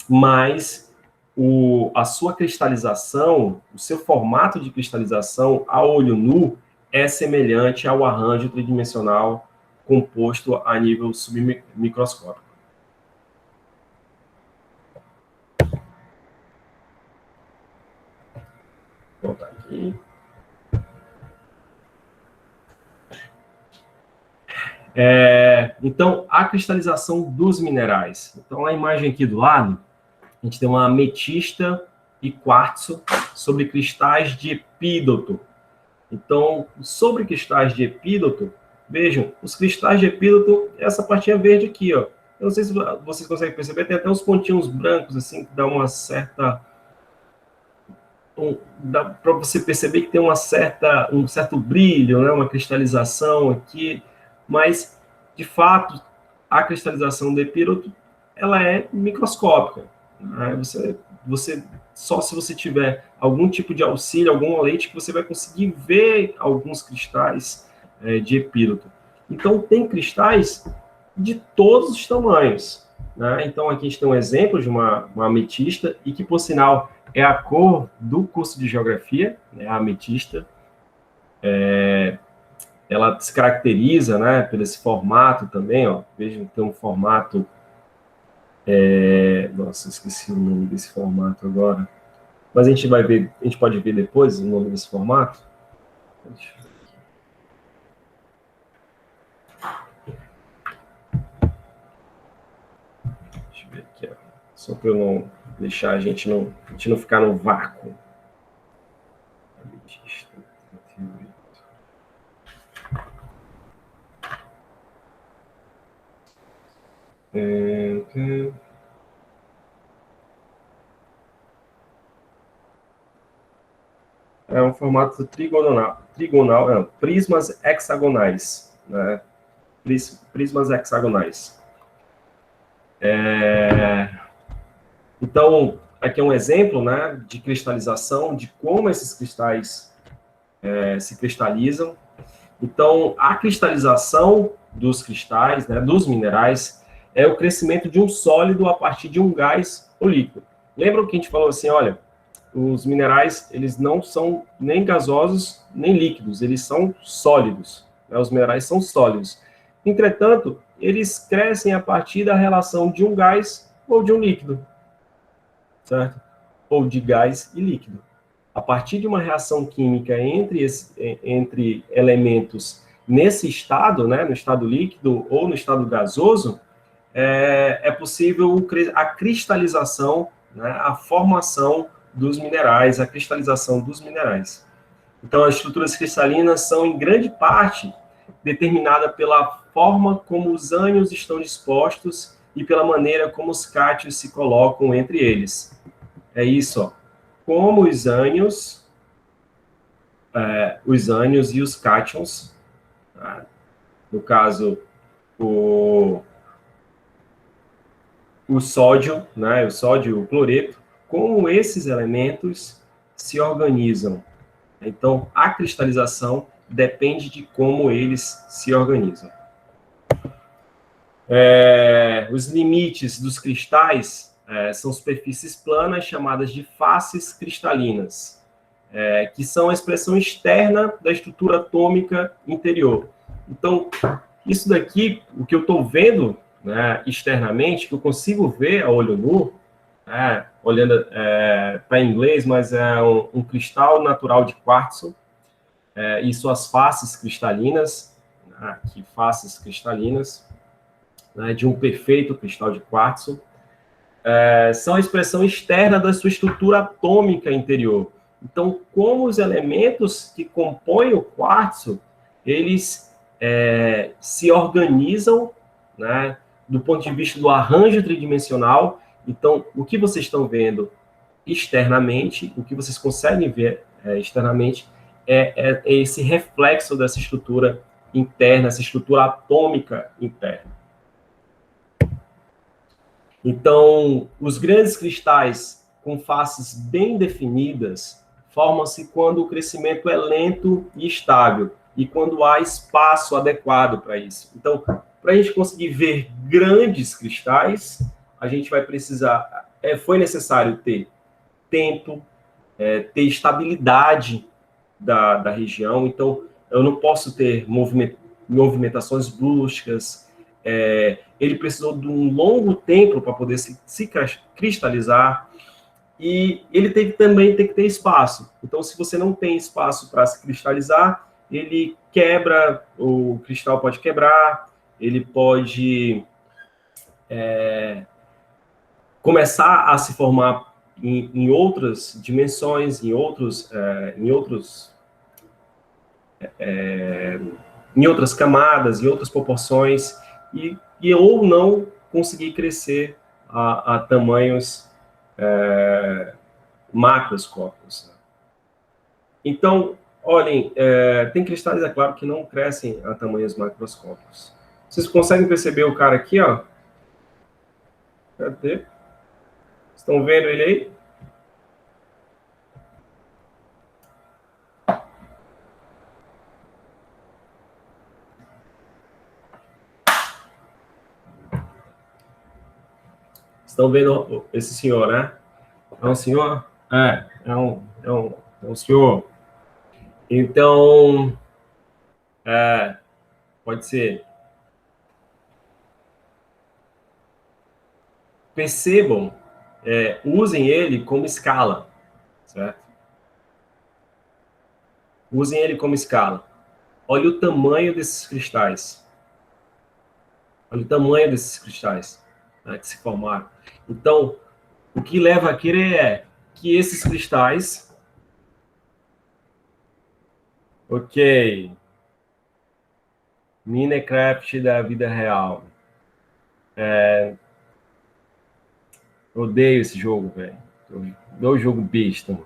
Speaker 1: Mas a sua cristalização, o seu formato de cristalização a olho nu é semelhante ao arranjo tridimensional composto a nível submicroscópico. Vou voltar aqui. Então, a cristalização dos minerais. Então, a imagem aqui do lado, a gente tem uma ametista e quartzo sobre cristais de epídoto. Então, sobre cristais de epídoto, vejam, os cristais de epídoto, essa partinha verde aqui, ó. Eu não sei se vocês conseguem perceber, tem até uns pontinhos brancos, assim, que dá uma certa... dá para você perceber que tem um certo brilho, né, uma cristalização aqui, mas, de fato, a cristalização do epídoto, ela é microscópica. Né? Só se você tiver algum tipo de auxílio, algum leite, que você vai conseguir ver alguns cristais de epídoto. Então, tem cristais de todos os tamanhos. Né? Então, aqui a gente tem um exemplo de uma ametista, e que, por sinal, é a cor do curso de geografia, né? A ametista. Ela se caracteriza, né, pelo esse formato também, ó. Vejam, tem um formato... Nossa, esqueci o nome desse formato agora. Mas a gente pode ver depois o nome desse formato. Deixa eu ver aqui, ó. Só para eu não deixar a gente não ficar no vácuo. É um formato trigonal, prismas hexagonais, né? Prismas hexagonais. Então, aqui é um exemplo, né, de cristalização, de como esses cristais se cristalizam. Então, a cristalização dos cristais, né, dos minerais, é o crescimento de um sólido a partir de um gás ou líquido. Lembram que a gente falou assim, olha, os minerais, eles não são nem gasosos, nem líquidos, eles são sólidos. Né? Os minerais são sólidos. Entretanto, eles crescem a partir da relação de um gás ou de um líquido, certo? Ou de gás e líquido. A partir de uma reação química entre elementos nesse estado, né, no estado líquido ou no estado gasoso, é possível a cristalização, né, a formação dos minerais, a cristalização dos minerais. Então, as estruturas cristalinas são, em grande parte, determinadas pela forma como os ânions estão dispostos e pela maneira como os cátions se colocam entre eles. É isso, ó. Como os ânions e os cátions, tá? No caso, o sódio, né, o sódio e o cloreto, como esses elementos se organizam. Então, a cristalização depende de como eles se organizam. Os limites dos cristais são superfícies planas chamadas de faces cristalinas, que são a expressão externa da estrutura atômica interior. Então, isso daqui, o que eu estou vendo, né, externamente, que eu consigo ver a olho nu, olhando para inglês, mas é um cristal natural de quartzo, e suas faces cristalinas, aqui faces cristalinas, né, de um perfeito cristal de quartzo, são a expressão externa da sua estrutura atômica interior. Então, como os elementos que compõem o quartzo, eles se organizam, né, do ponto de vista do arranjo tridimensional. Então, o que vocês estão vendo externamente, o que vocês conseguem ver externamente, é esse reflexo dessa estrutura interna, essa estrutura atômica interna. Então, os grandes cristais com faces bem definidas formam-se quando o crescimento é lento e estável, e quando há espaço adequado para isso. Então, para a gente conseguir ver grandes cristais, a gente vai precisar, foi necessário ter tempo, ter estabilidade da região. Então, eu não posso ter movimentações bruscas. Ele precisou de um longo tempo para poder se cristalizar, e ele também tem que ter espaço. Então, se você não tem espaço para se cristalizar, ele quebra, o cristal pode quebrar, ele pode começar a se formar em outras dimensões, em outras camadas, em outras proporções, e ou não conseguir crescer a tamanhos macroscópicos. Então, olhem, tem cristais, é claro, que não crescem a tamanhos macroscópicos. Vocês conseguem perceber o cara aqui, ó? Cadê? Estão vendo ele aí? Estão vendo esse senhor, né? É um senhor? É um senhor. Então, pode ser. Percebam, usem ele como escala, certo? Usem ele como escala. Olha o tamanho desses cristais. Olha o tamanho desses cristais, né, que se formaram. Então, o que leva a crer é que esses cristais... Ok. Minecraft da vida real. Odeio esse jogo, velho. Dou o jogo besta.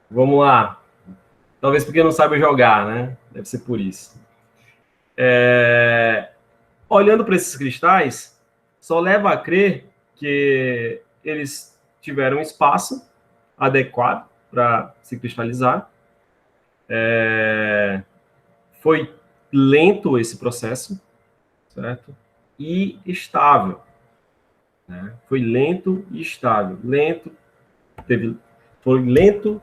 Speaker 1: Vamos lá. Talvez porque não sabe jogar, né? Deve ser por isso. Olhando para esses cristais, só leva a crer que eles tiveram espaço adequado para se cristalizar. Foi lento esse processo, certo? E estável. Né? Foi lento e estável. Foi lento,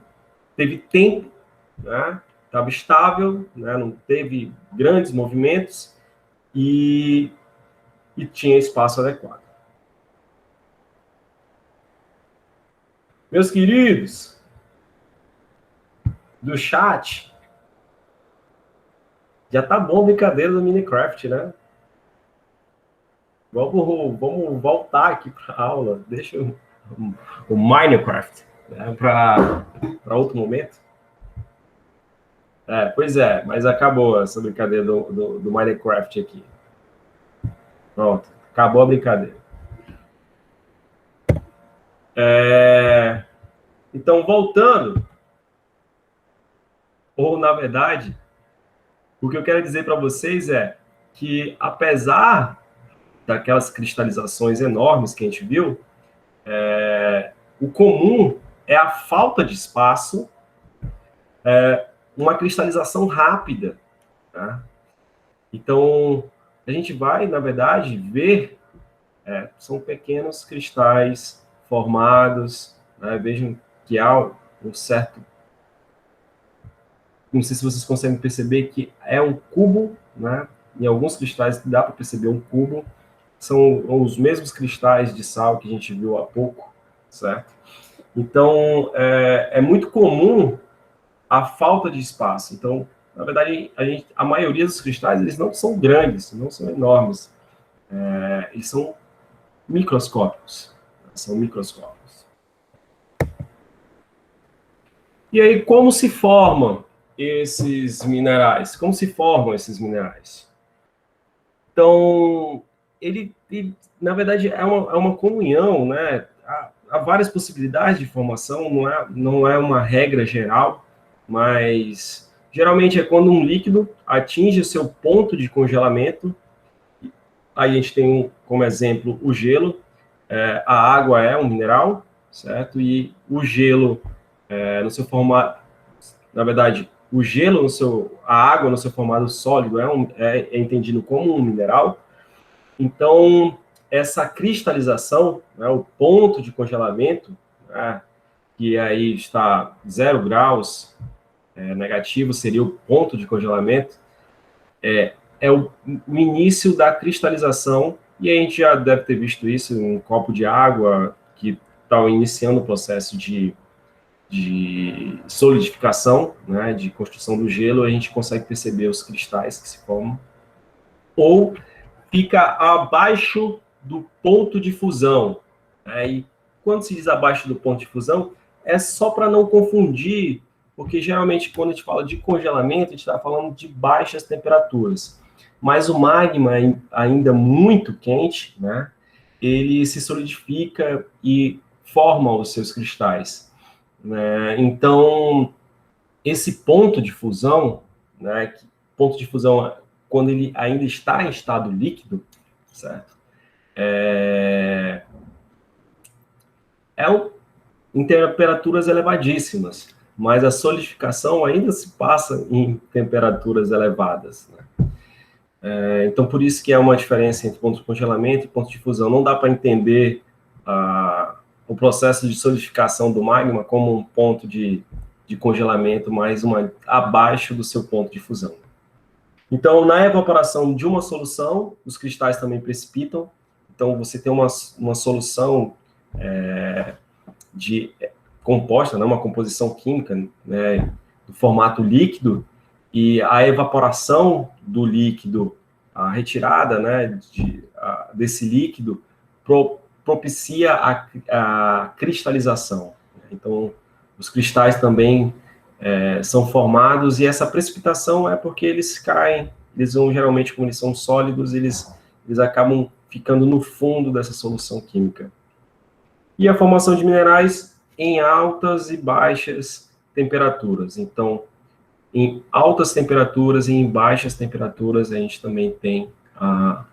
Speaker 1: teve tempo, né? Estava estável, né? Não teve grandes movimentos e tinha espaço adequado. Meus queridos do chat, já tá bom a brincadeira do Minecraft, né? Vamos voltar aqui para a aula. Deixa o Minecraft, né, para outro momento. Pois é, mas acabou essa brincadeira do Minecraft aqui. Pronto, acabou a brincadeira. Então, voltando, ou na verdade, o que eu quero dizer para vocês é que, apesar daquelas cristalizações enormes que a gente viu, o comum é a falta de espaço, uma cristalização rápida. Tá? Então, a gente vai, na verdade, ver, são pequenos cristais formados, né? Vejam que há um certo... Não sei se vocês conseguem perceber que é um cubo, né? Em alguns cristais dá para perceber um cubo. São os mesmos cristais de sal que a gente viu há pouco, certo? Então, é muito comum a falta de espaço. Então, na verdade, a maioria dos cristais, eles não são grandes, não são enormes. Eles são microscópicos. São microscópicos. E aí, como se formam esses minerais? Como se formam esses minerais? Então, ele na verdade, é uma comunhão, né? Há várias possibilidades de formação, não é uma regra geral, mas geralmente é quando um líquido atinge o seu ponto de congelamento. Aí a gente tem como exemplo o gelo. A água é um mineral, certo? E o gelo, no seu formato, na verdade, a água no seu formato sólido é entendido como um mineral. Então, essa cristalização, né, o ponto de congelamento, né, que aí está 0 graus negativo, seria o ponto de congelamento, é o início da cristalização, e a gente já deve ter visto isso em um copo de água que está iniciando o processo de solidificação, né, de construção do gelo. A gente consegue perceber os cristais que se formam. ou fica abaixo do ponto de fusão. E quando se diz abaixo do ponto de fusão, é só para não confundir, porque geralmente quando a gente fala de congelamento, a gente está falando de baixas temperaturas. Mas o magma, ainda muito quente, né, ele se solidifica e forma os seus cristais, né? Então, esse ponto de fusão, né, ponto de fusão, quando ele ainda está em estado líquido, certo? Em temperaturas elevadíssimas, mas a solidificação ainda se passa em temperaturas elevadas, né? Então, por isso que é uma diferença entre ponto de congelamento e ponto de fusão. Não dá para entender o processo de solidificação do magma como um ponto de congelamento, mas abaixo do seu ponto de fusão. Então, na evaporação de uma solução, os cristais também precipitam. Então, você tem uma solução composta, né, uma composição química, né, do formato líquido, e a evaporação do líquido, a retirada, né, desse líquido, propicia a cristalização. Então, os cristais também são formados, e essa precipitação é porque eles caem, eles vão, geralmente, como eles são sólidos, eles acabam ficando no fundo dessa solução química. E a formação de minerais em altas e baixas temperaturas. Então, em altas temperaturas e em baixas temperaturas, a gente também tem a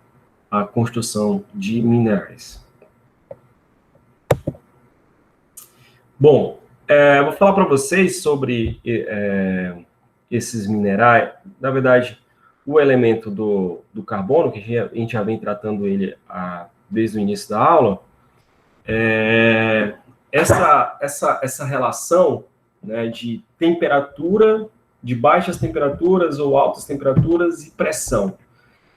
Speaker 1: construção de minerais. Bom, vou falar para vocês sobre esses minerais. Na verdade, o elemento do carbono, que a gente já vem tratando ele desde o início da aula, essa relação, né, de temperatura, de baixas temperaturas ou altas temperaturas e pressão.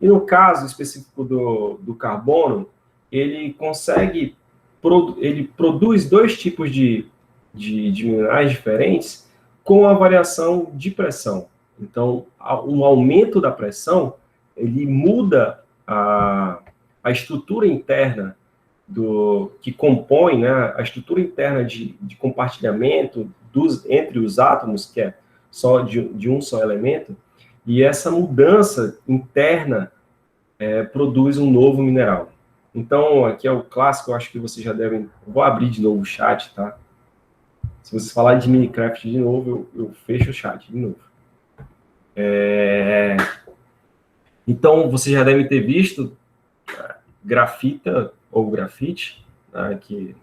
Speaker 1: E no caso específico do carbono, ele produz dois tipos de minerais diferentes com a variação de pressão. Então, um aumento da pressão, ele muda a estrutura interna que compõe, né, a estrutura interna de compartilhamento entre os átomos, que é só de um só elemento, e essa mudança interna produz um novo mineral. Então, aqui é o clássico, eu acho que vocês já devem... Vou abrir de novo o chat, tá? Se vocês falarem de Minecraft de novo, eu fecho o chat de novo. Então, vocês já devem ter visto grafita ou grafite, né, que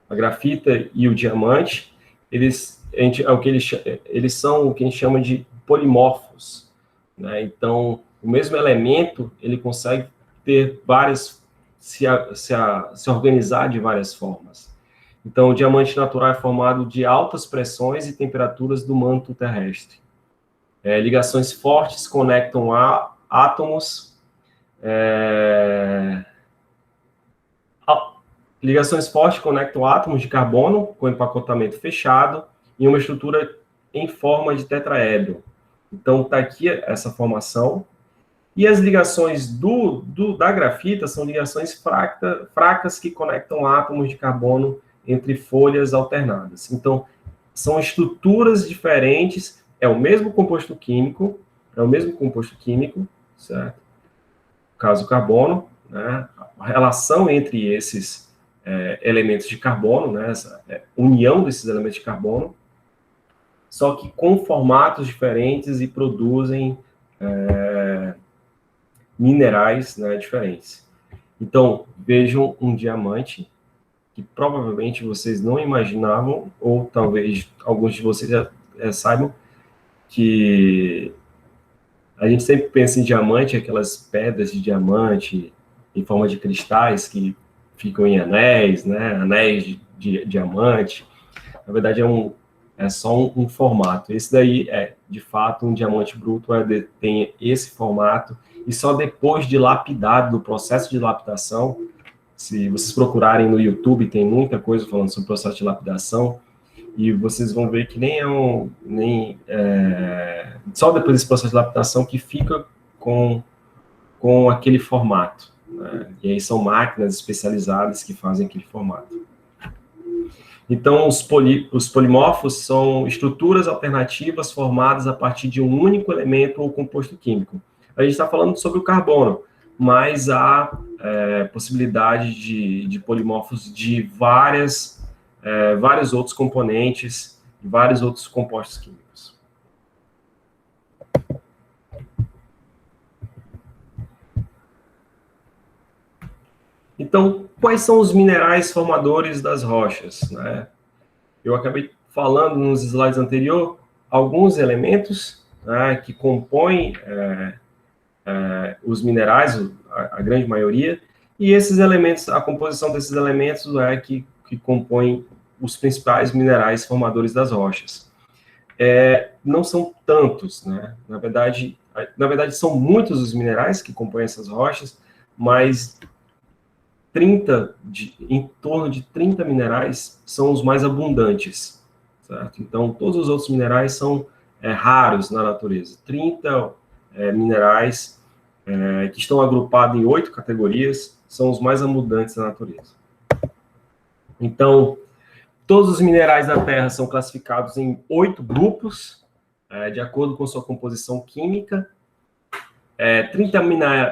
Speaker 1: a grafita e o diamante, eles são o que a gente chama de polimorfos, né? Então, o mesmo elemento, ele consegue ter se organizar de várias formas. Então, o diamante natural é formado de altas pressões e temperaturas do manto terrestre. Ligações fortes conectam átomos. Ligações fortes conectam átomos de carbono com empacotamento fechado em uma estrutura em forma de tetraedro. Então, está aqui essa formação. E as ligações da grafita são ligações fracas que conectam átomos de carbono entre folhas alternadas. Então, são estruturas diferentes, é o mesmo composto químico, certo? No caso, o carbono, né? A relação entre esses elementos de carbono, né? Essa união desses elementos de carbono, só que com formatos diferentes e produzem minerais, né, diferentes. Então, vejam um diamante, que provavelmente vocês não imaginavam, ou talvez alguns de vocês já saibam, que a gente sempre pensa em diamante, aquelas pedras de diamante em forma de cristais que ficam em anéis, né, anéis de diamante. Na verdade, é só um formato. Esse daí de fato, um diamante bruto tem esse formato, e só depois de lapidado, do processo de lapidação. Se vocês procurarem no YouTube, tem muita coisa falando sobre o processo de lapidação, e vocês vão ver que só depois desse processo de lapidação que fica com com aquele formato, né? E aí são máquinas especializadas que fazem aquele formato. Então, os polimorfos são estruturas alternativas formadas a partir de um único elemento ou composto químico. A gente está falando sobre o carbono, mas há possibilidade de polimorfos de vários outros componentes, de vários outros compostos químicos. Então, quais são os minerais formadores das rochas, né? Eu acabei falando nos slides anteriores alguns elementos, né, que compõem os minerais, a grande maioria, e esses elementos, a composição desses elementos é que compõem os principais minerais formadores das rochas. Não são tantos, né? Na verdade, são muitos os minerais que compõem essas rochas, mas em torno de 30 minerais são os mais abundantes, certo? Então, todos os outros minerais são raros na natureza. 30 minerais que estão agrupados em 8 categorias são os mais abundantes na natureza. Então, todos os minerais da Terra são classificados em 8 grupos, de acordo com sua composição química. 30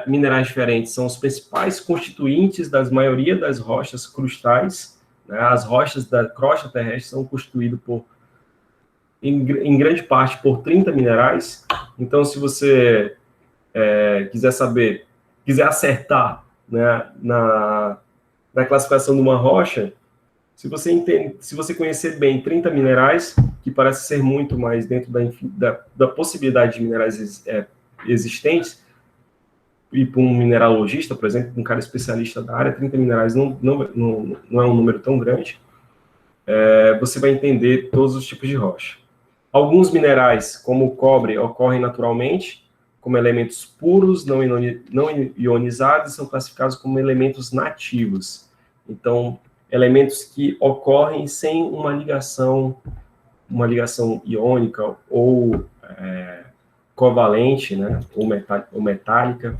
Speaker 1: minerais diferentes são os principais constituintes da maioria das rochas crustais, né? As rochas da crosta terrestre são constituídas em grande parte por 30 minerais. Então, se você quiser acertar, né, na classificação de uma rocha, se você conhecer bem 30 minerais, que parece ser muito mais dentro da possibilidade de minerais existentes, e para um mineralogista, por exemplo, um cara especialista da área, 30 minerais não é um número tão grande, você vai entender todos os tipos de rocha. Alguns minerais, como o cobre, ocorrem naturalmente, como elementos puros, não ionizados, e são classificados como elementos nativos. Então, elementos que ocorrem sem uma ligação iônica ou covalente, né, ou metálica,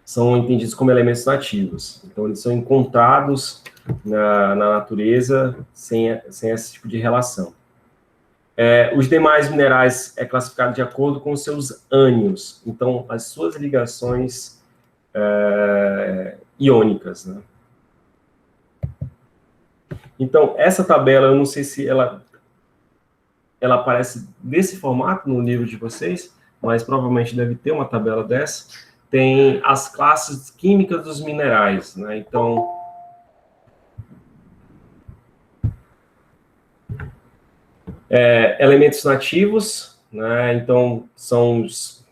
Speaker 1: são entendidos como elementos nativos. Então, eles são encontrados na natureza sem esse tipo de relação. Os demais minerais é classificado de acordo com os seus ânions, então, as suas ligações iônicas, né? Então, essa tabela, eu não sei se ela aparece desse formato no livro de vocês, mas provavelmente deve ter uma tabela dessa. Tem as classes químicas dos minerais, né? Então, elementos nativos, né? Então, são os,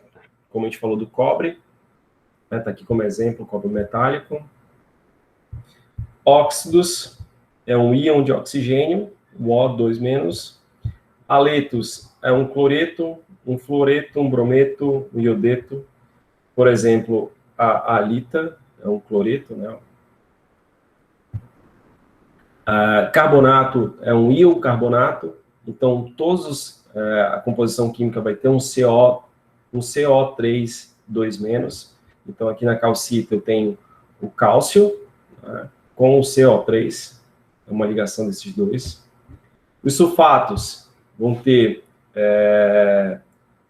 Speaker 1: como a gente falou, do cobre, né? Tá aqui como exemplo, o cobre metálico. Óxidos, é um íon de oxigênio, o O2-. Haletos é um cloreto, um fluoreto, um brometo, um iodeto. Por exemplo, a halita é um cloreto, né? Carbonato é um íon carbonato. Então, a composição química vai ter um CO3 2-. Então, aqui na calcita eu tenho o cálcio, né, com o CO3, é uma ligação desses dois. Os sulfatos vão ter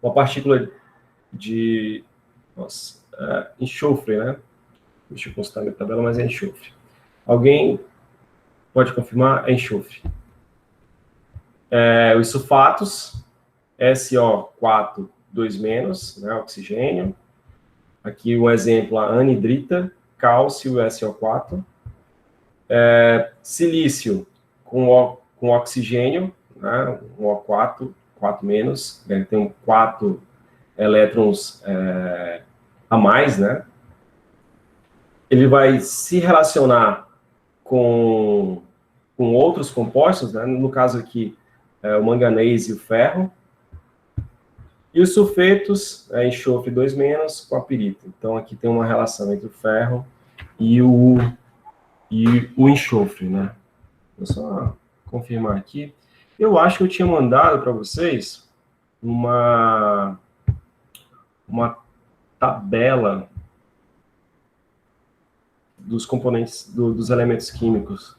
Speaker 1: uma partícula de enxofre, né? Deixa eu consultar minha tabela, mas é enxofre. Alguém pode confirmar? É enxofre. Os sulfatos, SO4 2-, né? Oxigênio. Aqui um exemplo, a anidrita, cálcio, SO4. Silício com oxigênio, né? Um O4, 4-, ele tem 4 elétrons a mais, né? Ele vai se relacionar com outros compostos, né? No caso aqui, o manganês e o ferro. E os sulfetos, enxofre 2- com a pirita. Então, aqui tem uma relação entre o ferro e o enxofre, né? Vou só confirmar aqui. Eu acho que eu tinha mandado para vocês uma tabela dos componentes, dos elementos químicos.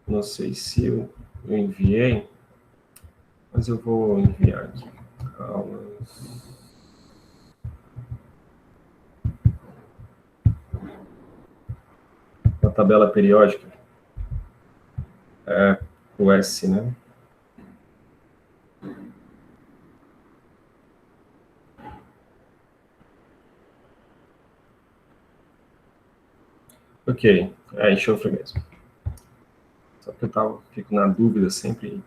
Speaker 1: Não sei se eu enviei, mas eu vou enviar aqui. Aulas. A tabela periódica. O S, né? Ok, é enxofre mesmo. Só que eu fico na dúvida sempre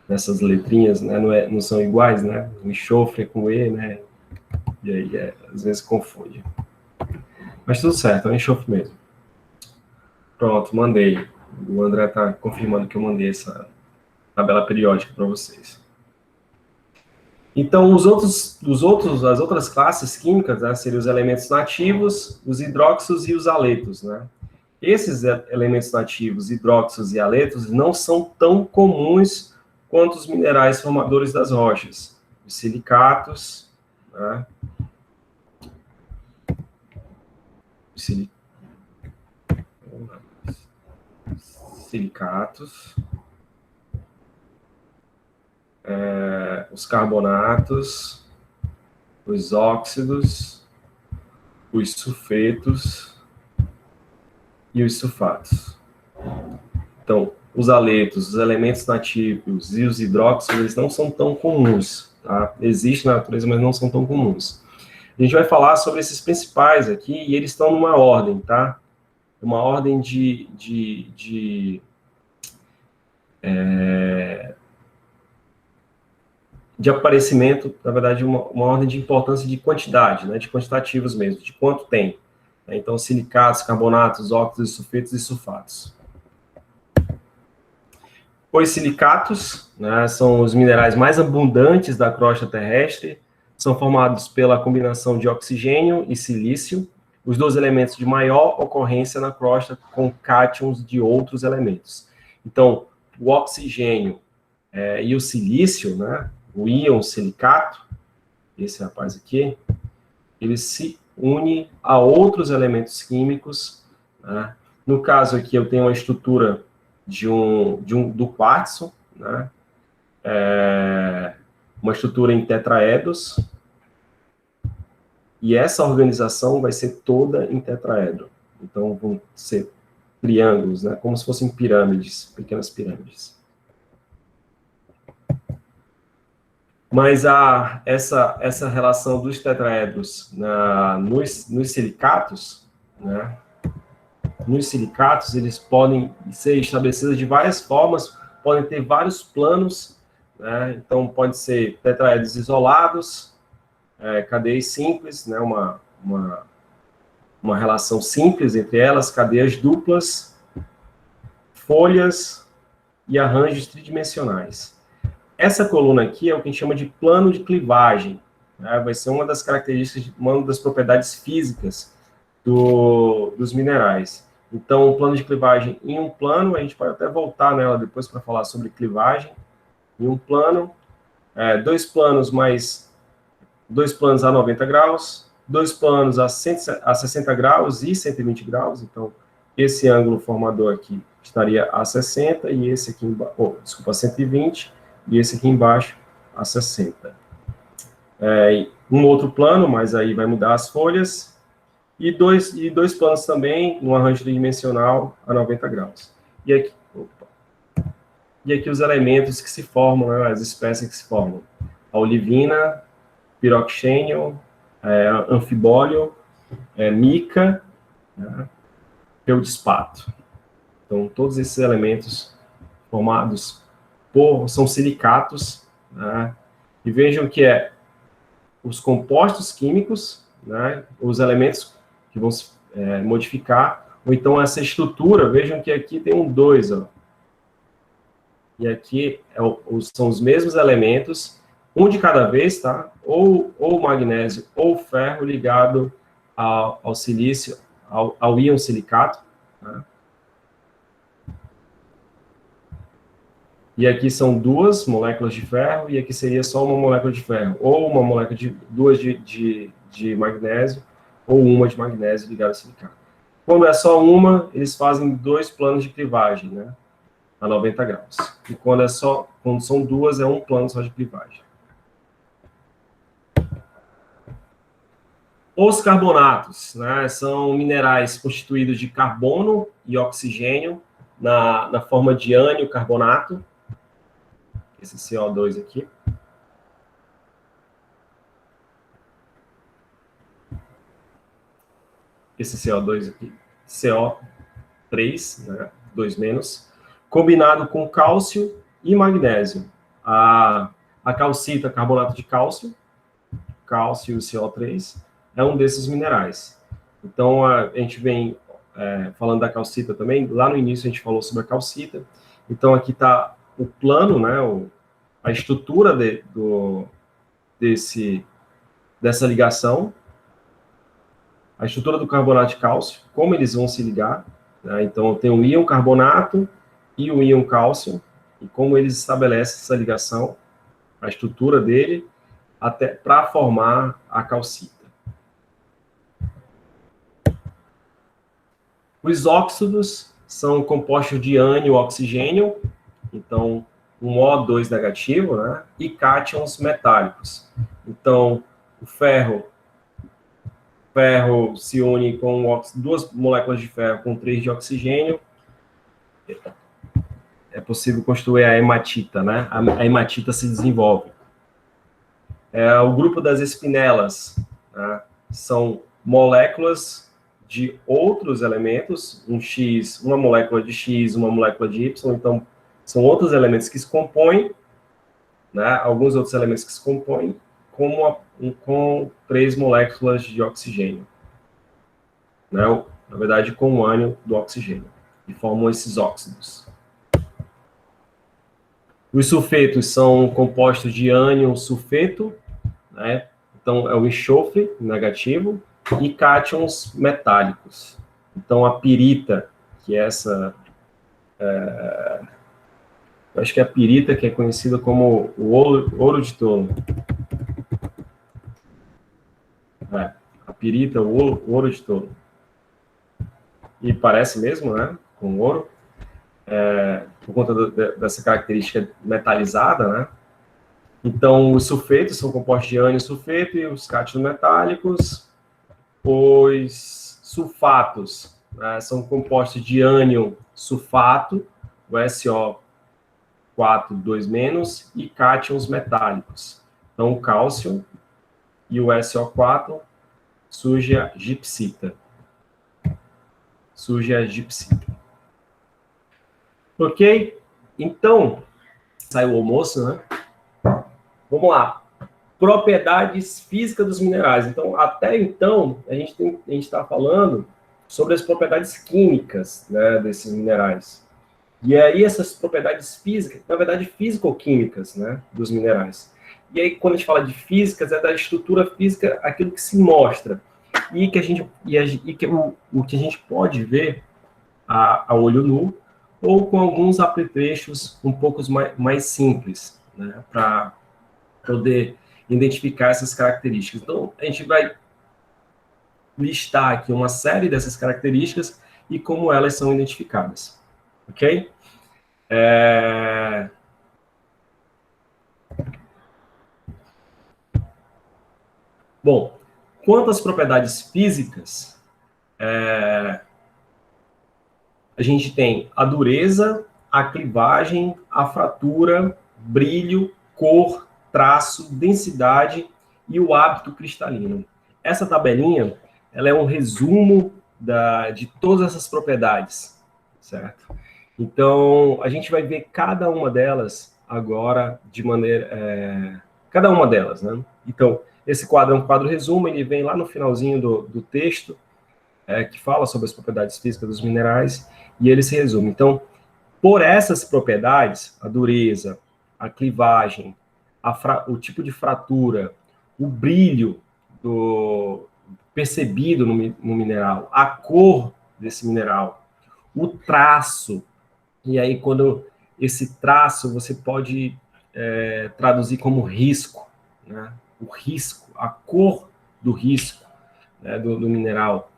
Speaker 1: nessas letrinhas, né? Não são iguais, né? O enxofre é com E, né? E aí, às vezes confunde. Mas tudo certo, é um enxofre mesmo. Pronto, mandei. O André está confirmando que eu mandei essa tabela periódica para vocês. Então, as outras classes químicas, né, seriam os elementos nativos, os hidróxidos e os aletos, né? Esses elementos nativos, hidróxidos e aletos, não são tão comuns quanto os minerais formadores das rochas. Os silicatos, né? Silicatos, os carbonatos, os óxidos, os sulfetos e os sulfatos. Então, os aletos, os elementos nativos e os hidróxidos, eles não são tão comuns, tá? Existem na natureza, mas não são tão comuns. A gente vai falar sobre esses principais aqui, e eles estão numa ordem, tá? Uma ordem de aparecimento, na verdade, uma ordem de importância de quantidade, né? De quantitativos mesmo, de quanto tem. Então, silicatos, carbonatos, óxidos, sulfetos e sulfatos. Os silicatos, né, são os minerais mais abundantes da crosta terrestre, são formados pela combinação de oxigênio e silício, os dois elementos de maior ocorrência na crosta com cátions de outros elementos. Então, o oxigênio e o silício, né, o íon silicato, esse rapaz aqui, ele se une a outros elementos químicos, né? No caso aqui, eu tenho uma estrutura do quartzo, né? Uma estrutura em tetraedros, e essa organização vai ser toda em tetraedro. Então, vão ser triângulos, né? Como se fossem pirâmides, pequenas pirâmides. Mas essa relação dos tetraedros nos silicatos, né? Nos silicatos, eles podem ser estabelecidos de várias formas, podem ter vários planos, né? Então, pode ser tetraedros isolados, cadeias simples, né? Uma relação simples entre elas, cadeias duplas, folhas e arranjos tridimensionais. Essa coluna aqui é o que a gente chama de plano de clivagem, né? Vai ser uma das características, uma das propriedades físicas dos minerais. Então, o plano de clivagem em um plano, a gente pode até voltar nela depois para falar sobre clivagem. Em um plano, dois planos a 90 graus, dois planos a 60 graus e 120 graus. Então, esse ângulo formador aqui estaria a 60 e esse aqui embaixo, a 120 e esse aqui embaixo a 60. Um outro plano, mas aí vai mudar as folhas. E dois planos também, num arranjo tridimensional a 90 graus. E aqui os elementos que se formam, né, as espécies que se formam. A olivina, piroxênio, anfibólio, mica, né, feldespato. Então, todos esses elementos formados são silicatos, né, e vejam que os compostos químicos, né, os elementos que vão se modificar, ou então essa estrutura, vejam que aqui tem um 2, ó. E aqui são os mesmos elementos, um de cada vez, tá? Ou magnésio ou ferro ligado ao silício, ao íon silicato, né? E aqui são duas moléculas de ferro, e aqui seria só uma molécula de ferro, ou uma molécula duas de magnésio, ou uma de magnésio ligada ao silicato. Quando é só uma, eles fazem 2 planos de clivagem, né? A 90 graus. E quando são duas, é um plano só de clivagem. Os carbonatos, né, são minerais constituídos de carbono e oxigênio na forma de ânion carbonato. Esse CO2 aqui. Esse CO2 aqui. CO3, né, 2-, combinado com cálcio e magnésio. A calcita, carbonato de cálcio e o CO3, é um desses minerais. Então, a gente vem falando da calcita também. Lá no início a gente falou sobre a calcita. Então, aqui está o plano, né, a estrutura dessa ligação, a estrutura do carbonato de cálcio, como eles vão se ligar, né? Então, tem o íon carbonato e o íon cálcio, e como eles estabelecem essa ligação, a estrutura dele, até para formar a calcita. Os óxidos são compostos de ânion e oxigênio, então um O2 negativo, né? E cátions metálicos. Então, o ferro se une com 2 moléculas de ferro com 3 de oxigênio. É possível construir a hematita, né? A hematita se desenvolve. O grupo das espinelas, né, são moléculas de outros elementos, uma molécula de X, uma molécula de Y, então são outros elementos que se compõem, né, alguns outros elementos que se compõem com 3 moléculas de oxigênio, né, na verdade com o ânion do oxigênio, e formam esses óxidos. Os sulfetos são compostos de ânion sulfeto, né? Então, é o enxofre negativo, e cátions metálicos. Então, a pirita, que é essa... eu acho que é a pirita, que é conhecida como o ouro de tolo. A pirita, o ouro de tolo. E parece mesmo, né? Com ouro. Por conta dessa característica metalizada, né? Então, os sulfetos são compostos de ânion sulfeto e os cátions metálicos. Os sulfatos, né, são compostos de ânion sulfato, o SO4, 2-, e cátions metálicos. Então, o cálcio e o SO4 surge a gipsita. Ok? Então, saiu o almoço, né? Vamos lá. Propriedades físicas dos minerais. Então, até então, a gente está falando sobre as propriedades químicas, né, desses minerais. E aí, essas propriedades físicas, na verdade, físico-químicas, né, dos minerais. E aí, quando a gente fala de físicas, é da estrutura física, aquilo que se mostra. E que o que a gente pode ver a olho nu, ou com alguns apetrechos um pouco mais simples, né, para poder identificar essas características. Então, a gente vai listar aqui uma série dessas características e como elas são identificadas. Ok? Bom, quanto às propriedades físicas, a gente tem a dureza, a clivagem, a fratura, brilho, cor, traço, densidade e o hábito cristalino. Essa tabelinha, ela é um resumo de todas essas propriedades, certo? Então, a gente vai ver cada uma delas agora de maneira... cada uma delas, né? Então, esse quadro é um quadro resumo, ele vem lá no finalzinho do texto, que fala sobre as propriedades físicas dos minerais, e ele se resume. Então, por essas propriedades, a dureza, a clivagem, o tipo de fratura, o brilho percebido no mineral, a cor desse mineral, o traço, e aí quando esse traço você pode traduzir como risco, né? O risco, a cor do risco, né, do mineral,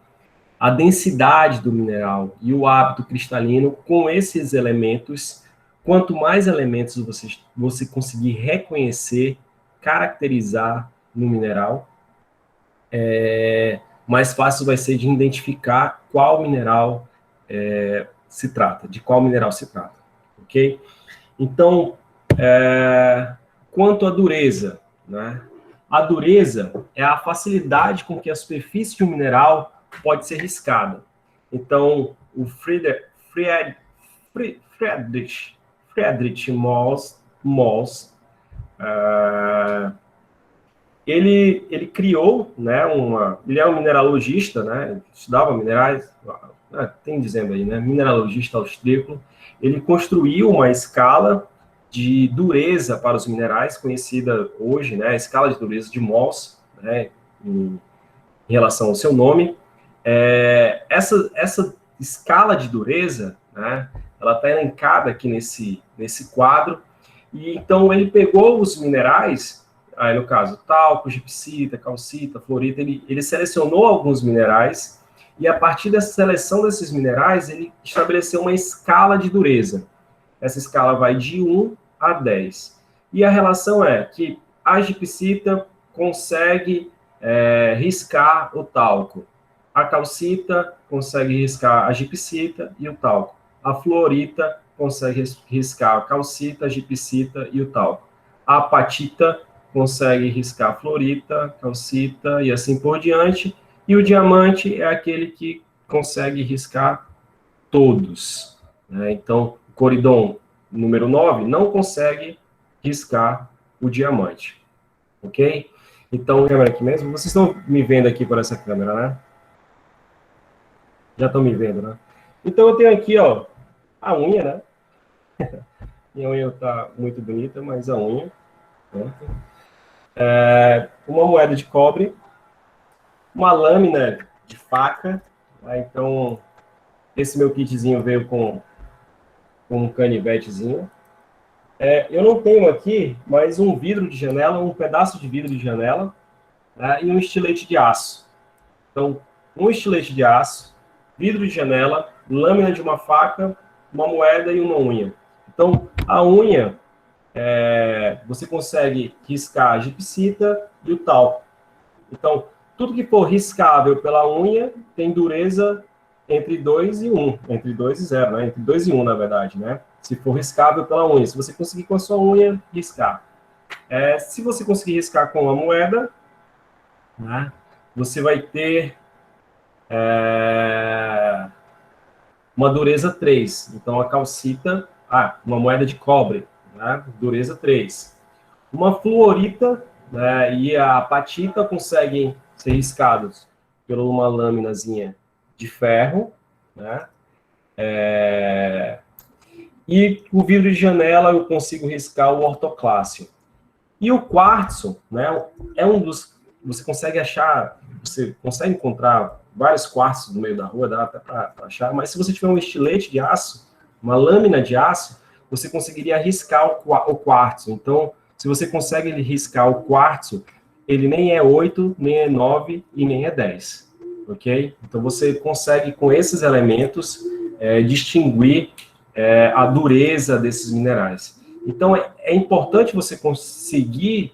Speaker 1: a densidade do mineral e o hábito cristalino, com esses elementos, quanto mais elementos você conseguir reconhecer, caracterizar no mineral, mais fácil vai ser de identificar qual mineral se trata, de qual mineral se trata, ok? Então, quanto à dureza, né? A dureza é a facilidade com que a superfície de um mineral pode ser riscada. Então, o Friedrich Mohs, ele criou, né, ele é um mineralogista, né, estudava minerais, tem dizendo aí, né, mineralogista austríaco. Ele construiu uma escala de dureza para os minerais, conhecida hoje, né, a escala de dureza de Mohs, né, em relação ao seu nome. Essa escala de dureza, né, ela está elencada aqui nesse quadro, e então ele pegou os minerais, aí no caso, talco, gipsita, calcita, fluorita, ele selecionou alguns minerais, e a partir dessa seleção desses minerais, ele estabeleceu uma escala de dureza. Essa escala vai de 1 a 10. E a relação é que a gipsita consegue riscar o talco. A calcita consegue riscar a gipsita e o talco. A fluorita consegue riscar a calcita, a gipsita e o talco. A apatita consegue riscar a fluorita, calcita e assim por diante. E o diamante é aquele que consegue riscar todos, né? Então, o coridon número 9 não consegue riscar o diamante, ok? Então, câmera aqui mesmo. Vocês estão me vendo aqui por essa câmera, né? Já estão me vendo, né? Então, eu tenho aqui, ó, a unha, né? Minha unha está muito bonita, mas a unha. Uma moeda de cobre, uma lâmina de faca, tá? Então, esse meu kitzinho veio com um canivetezinho. Eu não tenho aqui, mas um vidro de janela, um pedaço de vidro de janela, né, e um estilete de aço. Então, um estilete de aço, vidro de janela, lâmina de uma faca, uma moeda e uma unha. Então, a unha, você consegue riscar a gipsita e o talco. Então, tudo que for riscável pela unha tem dureza entre 2 e 1, entre 2 e 0, né? Entre 2 e 1, na verdade, né? Se for riscável pela unha, se você conseguir com a sua unha riscar. Se você conseguir riscar com a moeda, né, você vai ter uma dureza 3. Então, a calcita, uma moeda de cobre, né, dureza 3. Uma fluorita, né, e a apatita conseguem ser riscados por uma lâminazinha de ferro, né? E o vidro de janela eu consigo riscar o ortoclássio. E o quartzo, né, é um dos... Você consegue encontrar vários quartzos no meio da rua, dá até para achar, mas se você tiver um estilete de aço, uma lâmina de aço, você conseguiria riscar o quartzo. Então, se você consegue riscar o quartzo, ele nem é 8, nem é 9 e nem é 10, ok? Então, você consegue, com esses elementos, distinguir a dureza desses minerais. Então, é importante você conseguir,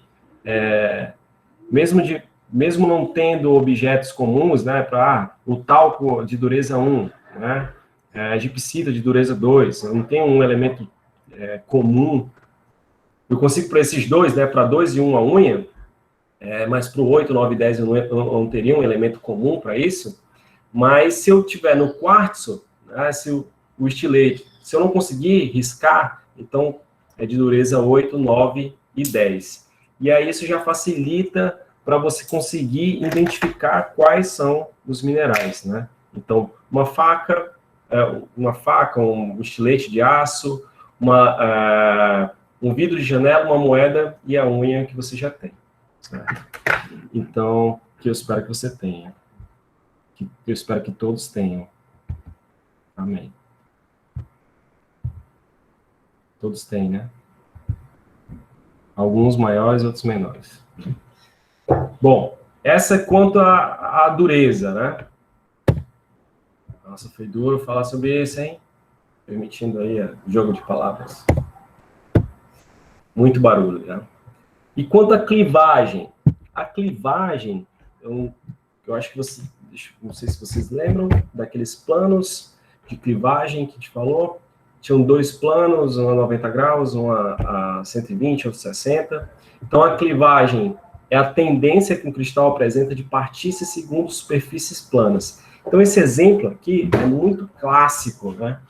Speaker 1: mesmo não tendo objetos comuns, né, para o talco de dureza 1, né, a gipsita de dureza 2, eu não tenho um elemento comum, eu consigo para esses dois, né, para 2 e 1 a unha, mas para o 8, 9 e 10 eu não teria um elemento comum para isso, mas se eu tiver no quartzo, né, se o estilete, se eu não conseguir riscar, então é de dureza 8, 9 e 10. E aí isso já facilita para você conseguir identificar quais são os minerais, né? Então, uma faca, um estilete de aço, um vidro de janela, uma moeda e a unha que você já tem. Certo? Então, que eu espero que você tenha. Que eu espero que todos tenham. Amém. Todos têm, né? Alguns maiores, outros menores. Bom, Essa é quanto à dureza, né? Nossa, foi duro falar sobre isso, hein? Permitindo aí jogo de palavras. Muito barulho, né? E quanto à clivagem? A clivagem, eu acho que não sei se vocês lembram daqueles planos de clivagem que a gente falou. Tinham 2 planos, um a 90 graus, um a 120, outro 60. Então, a clivagem é a tendência que um cristal apresenta de partir-se segundo superfícies planas. Então, esse exemplo aqui é muito clássico, né?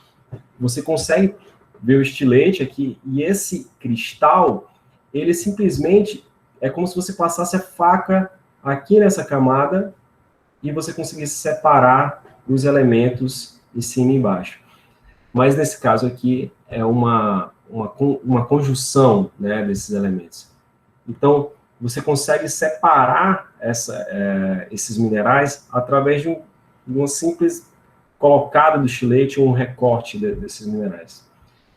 Speaker 1: Você consegue ver o estilete aqui, e esse cristal, ele simplesmente é como se você passasse a faca aqui nessa camada e você conseguisse separar os elementos em cima e embaixo. Mas nesse caso aqui é uma conjunção, né, desses elementos. Então, você consegue separar esses minerais através de uma simples colocada do estilete ou um recorte desses minerais.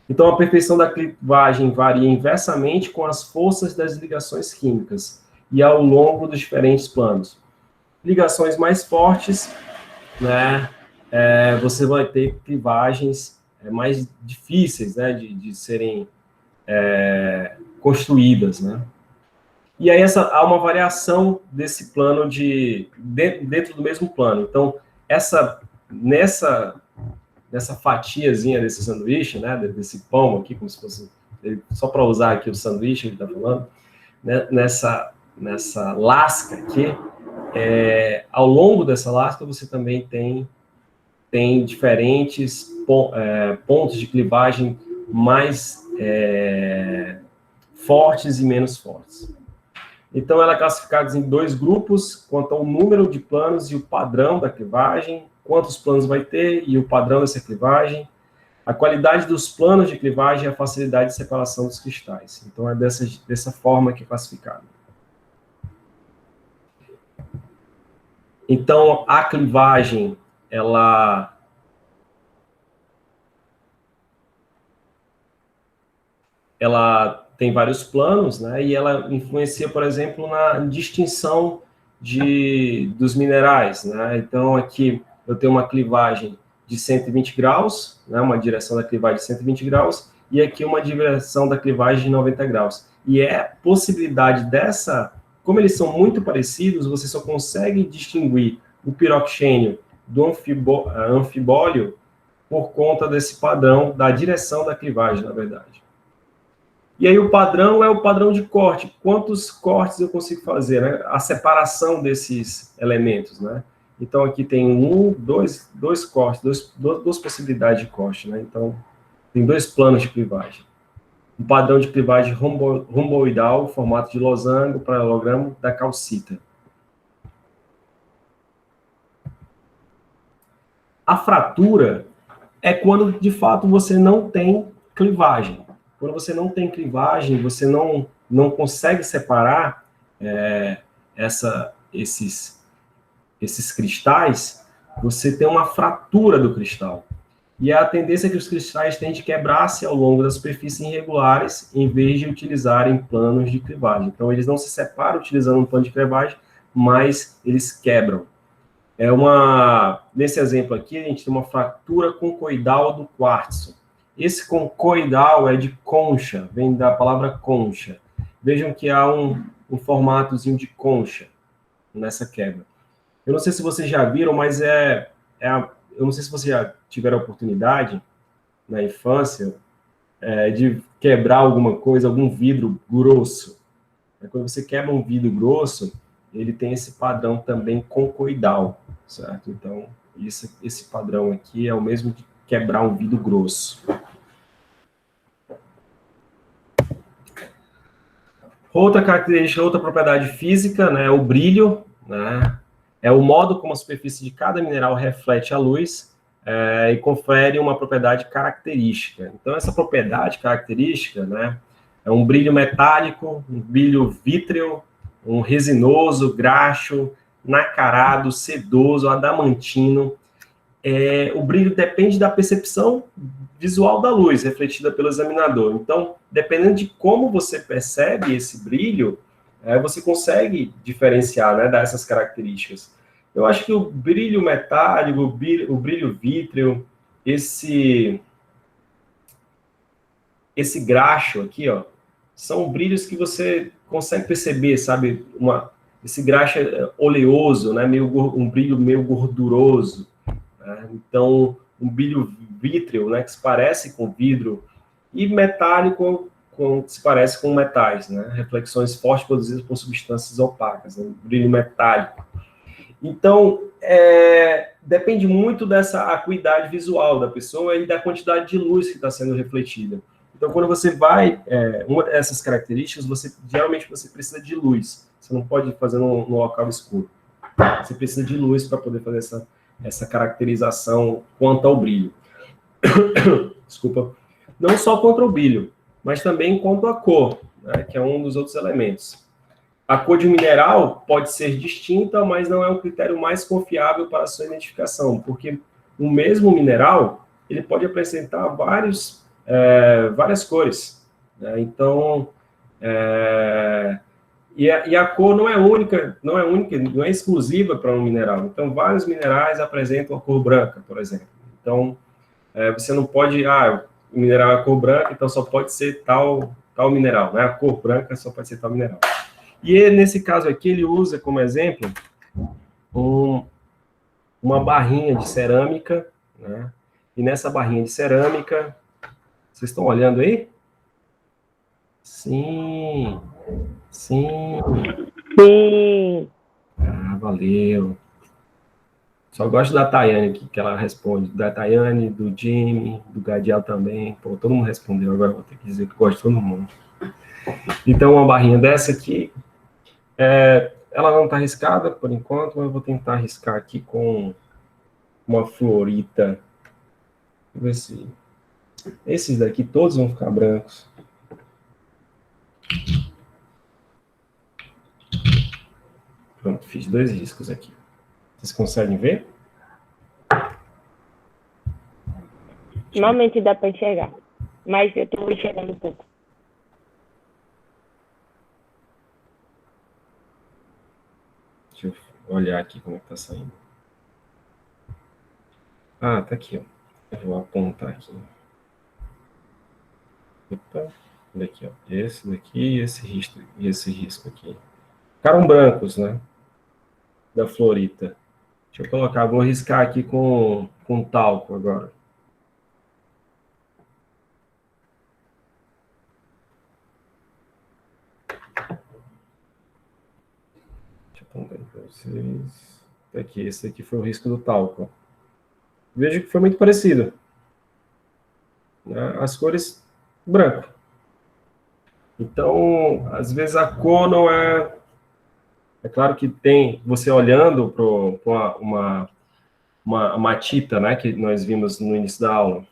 Speaker 1: Então, a perfeição da clivagem varia inversamente com as forças das ligações químicas e ao longo dos diferentes planos. Ligações mais fortes, né, você vai ter clivagens mais difíceis, né, de serem construídas, né. E aí há uma variação desse plano dentro do mesmo plano. Então, nessa fatiazinha desse sanduíche, né, desse pão aqui, como se fosse, só para usar aqui o sanduíche que ele está falando, né, nessa lasca aqui, ao longo dessa lasca você também tem diferentes pontos de clivagem mais fortes e menos fortes. Então, ela é classificada em 2 grupos, quanto ao número de planos e o padrão da clivagem, quantos planos vai ter e o padrão dessa clivagem, a qualidade dos planos de clivagem e a facilidade de separação dos cristais. Então, é dessa forma que é classificado. Então, a clivagem, ela tem vários planos, né? E ela influencia, por exemplo, na distinção dos minerais, né? Então, aqui eu tenho uma clivagem de 120 graus, né? Uma direção da clivagem de 120 graus, e aqui uma direção da clivagem de 90 graus. E possibilidade como eles são muito parecidos, você só consegue distinguir o piroxênio do anfibólio por conta desse padrão da direção da clivagem, na verdade. E aí o padrão é o padrão de corte. Quantos cortes eu consigo fazer, né? A separação desses elementos, né? Então, aqui tem dois cortes, duas possibilidades de corte, né? Então, tem 2 planos de clivagem. Um padrão de clivagem romboidal, formato de losango, paralelogramo da calcita. A fratura é quando, de fato, você não tem clivagem. Quando você não tem clivagem, você não consegue separar esses cristais, você tem uma fratura do cristal. E a tendência é que os cristais tendem a quebrar-se ao longo das superfícies irregulares, em vez de utilizarem planos de clivagem. Então, eles não se separam utilizando um plano de clivagem, mas eles quebram. Nesse exemplo aqui, a gente tem uma fratura concoidal do quartzo. Esse concoidal é de concha, vem da palavra concha. Vejam que há um formatozinho de concha nessa quebra. Eu não sei se vocês já viram, mas eu não sei se vocês já tiveram a oportunidade, na infância, de quebrar alguma coisa, algum vidro grosso. Quando você quebra um vidro grosso, ele tem esse padrão também concoidal, certo? Então, esse padrão aqui é o mesmo de quebrar um vidro grosso. Outra característica, outra propriedade física, né, o brilho, né, é o modo como a superfície de cada mineral reflete a luz e confere uma propriedade característica. Então, essa propriedade característica, né, é um brilho metálico, um brilho vítreo, um resinoso, graxo, nacarado, sedoso, adamantino. O brilho depende da percepção visual da luz, refletida pelo examinador. Então, dependendo de como você percebe esse brilho, você consegue diferenciar, né, dessas características. Eu acho que o brilho metálico, o brilho vítreo, esse graxo aqui, ó, são brilhos que você consegue perceber, sabe? Esse graxo oleoso, né? Um brilho meio gorduroso. Né? Então, um brilho vítreo, né? Que se parece com vidro, e metálico, que se parece com metais, né? Reflexões fortes produzidas por substâncias opacas, né? Brilho metálico. Então, depende muito dessa acuidade visual da pessoa e da quantidade de luz que está sendo refletida. Então, quando você vai, uma dessas características, geralmente você precisa de luz. Você não pode fazer no local escuro. Você precisa de luz para poder fazer essa caracterização quanto ao brilho. Desculpa. Não só contra o brilho, mas também quanto à cor, né, que é um dos outros elementos. A cor de um mineral pode ser distinta, mas não é um critério mais confiável para a sua identificação, porque o mesmo mineral ele pode apresentar várias cores. Né? Então, e a cor não é única, não é exclusiva para um mineral. Então, vários minerais apresentam a cor branca, por exemplo. Então, você não pode, o mineral é a cor branca, então só pode ser tal mineral, né? A cor branca só pode ser tal mineral. E nesse caso aqui, ele usa como exemplo uma barrinha de cerâmica, né? E nessa barrinha de cerâmica, vocês estão olhando aí? Sim. Sim. Valeu. Só gosto da Tayane aqui, que ela responde. Da Tayane, do Jimmy, do Gadiel também. Pô, todo mundo respondeu, agora vou ter que dizer que gosto de todo mundo. Então, uma barrinha dessa aqui, ela não está riscada por enquanto, mas eu vou tentar riscar aqui com uma fluorita. Vou ver se... Esses daqui todos vão ficar brancos. Pronto, fiz 2 riscos aqui. Vocês conseguem ver?
Speaker 3: Normalmente dá para enxergar, mas eu estou enxergando um pouco.
Speaker 1: Deixa eu olhar aqui como é que tá saindo. Tá aqui, ó. Eu vou apontar aqui. Opa, olha aqui, ó. Esse daqui e esse risco aqui. Ficaram brancos, né? Da fluorita. Deixa eu colocar, vou riscar aqui com talco agora. Deixa eu apontar para vocês. Aqui, esse aqui foi o risco do talco. Vejo que foi muito parecido. Né? As cores branco. Então, às vezes a cor não é... É claro que tem, você olhando para uma matita, né, que nós vimos no início da aula,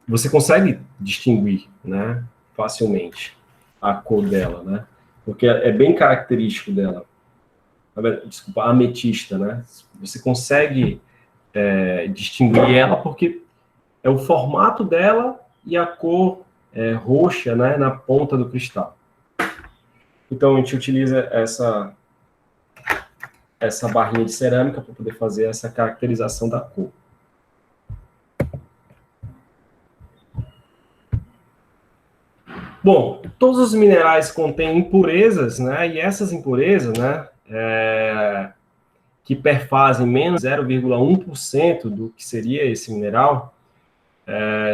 Speaker 1: você consegue distinguir, né, facilmente a cor dela, né, porque é bem característico dela. Desculpa, a ametista, né, você consegue distinguir ela porque é o formato dela e a cor roxa, né, na ponta do cristal. Então, a gente utiliza essa barrinha de cerâmica para poder fazer essa caracterização da cor. Bom, todos os minerais contêm impurezas, né? E essas impurezas, né, que perfazem menos 0,1% do que seria esse mineral,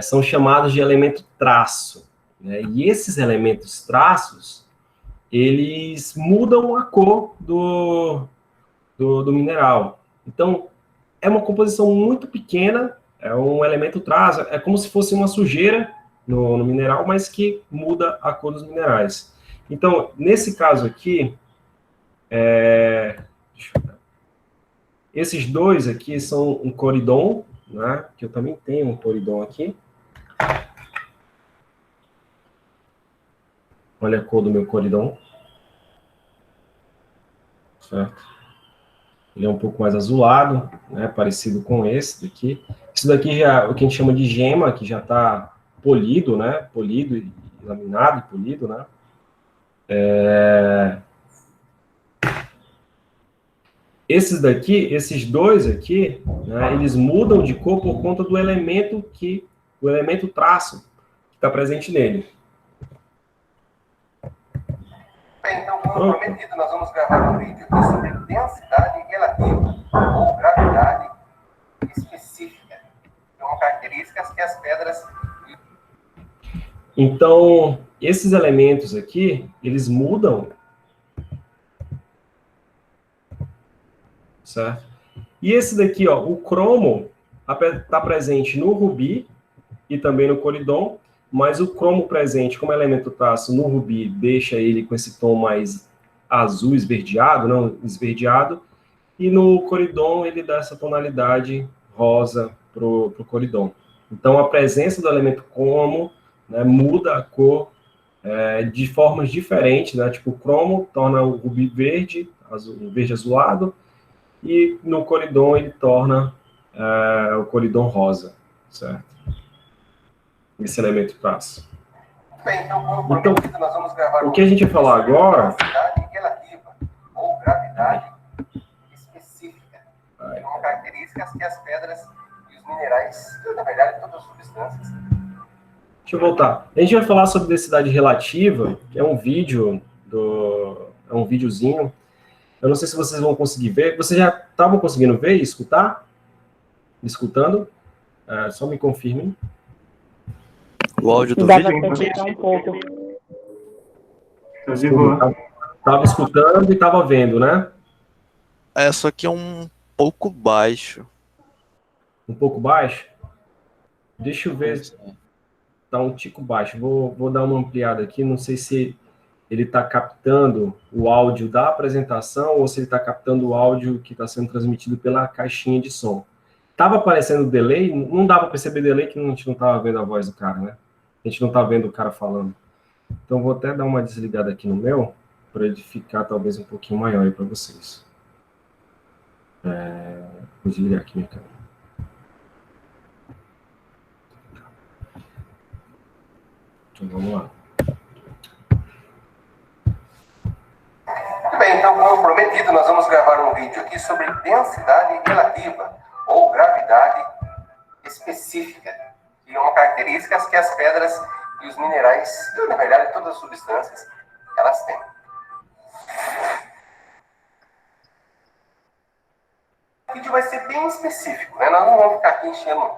Speaker 1: são chamados de elemento traço. Né? E esses elementos traços, eles mudam a cor do mineral. Então, é uma composição muito pequena, é um elemento traço, é como se fosse uma sujeira no mineral, mas que muda a cor dos minerais. Então, nesse caso aqui, esses dois aqui são um coridon, né, que eu também tenho um coridon aqui. Olha a cor do meu coridon. Certo? Ele é um pouco mais azulado, né, parecido com esse daqui. Isso daqui já é o que a gente chama de gema, que já está polido, né, polido, laminado e polido, né? Esses dois aqui, né, eles mudam de cor por conta do elemento traço que está presente nele.
Speaker 5: Bem, então, como prometido, nós vamos gravar um vídeo aqui sobre densidade relativa ou gravidade específica. São características que as pedras...
Speaker 1: Então, esses elementos aqui, eles mudam, certo? E esse daqui, ó, o cromo, está presente no rubi e também no coridon, mas o cromo presente como elemento traço no rubi deixa ele com esse tom mais azul esverdeado, não esverdeado, e no coridon ele dá essa tonalidade rosa pro coridon. Então a presença do elemento cromo, né, muda a cor de formas diferentes, né? Tipo, o cromo torna o rubi verde, verde azulado, e no coridon ele torna o coridon rosa, certo? Esse elemento traço.
Speaker 5: Bem, então, como prometido, nós vamos gravar
Speaker 1: o que a gente vai falar agora...
Speaker 5: densidade relativa ou gravidade específica. São características que as pedras e os minerais, na verdade, todas as substâncias...
Speaker 1: Deixa eu voltar. A gente vai falar sobre densidade relativa, que é um vídeo, é um videozinho. Eu não sei se vocês vão conseguir ver. Vocês já estavam conseguindo ver e escutar? Escutando? Só me confirmem.
Speaker 6: O áudio do
Speaker 3: Dá pra
Speaker 6: vídeo?
Speaker 3: escutar um pouco.
Speaker 1: Estava escutando e estava vendo, né?
Speaker 6: Só que é um pouco baixo.
Speaker 1: Um pouco baixo? Deixa eu ver. Está um tico baixo. Vou dar uma ampliada aqui. Não sei se ele está captando o áudio da apresentação ou se ele está captando o áudio que está sendo transmitido pela caixinha de som. Estava aparecendo delay, não dava para perceber delay que a gente não estava vendo a voz do cara, né? A gente não está vendo o cara falando. Então, vou até dar uma desligada aqui no meu, para ele ficar talvez um pouquinho maior aí para vocês. Vou desligar aqui minha câmera. Então, vamos lá.
Speaker 5: Muito bem, então, como prometido, nós vamos gravar um vídeo aqui sobre densidade relativa ou gravidade específica, que são características que as pedras e os minerais, na verdade, todas as substâncias, elas têm. O vídeo vai ser bem específico, né? Nós não vamos ficar aqui enchendo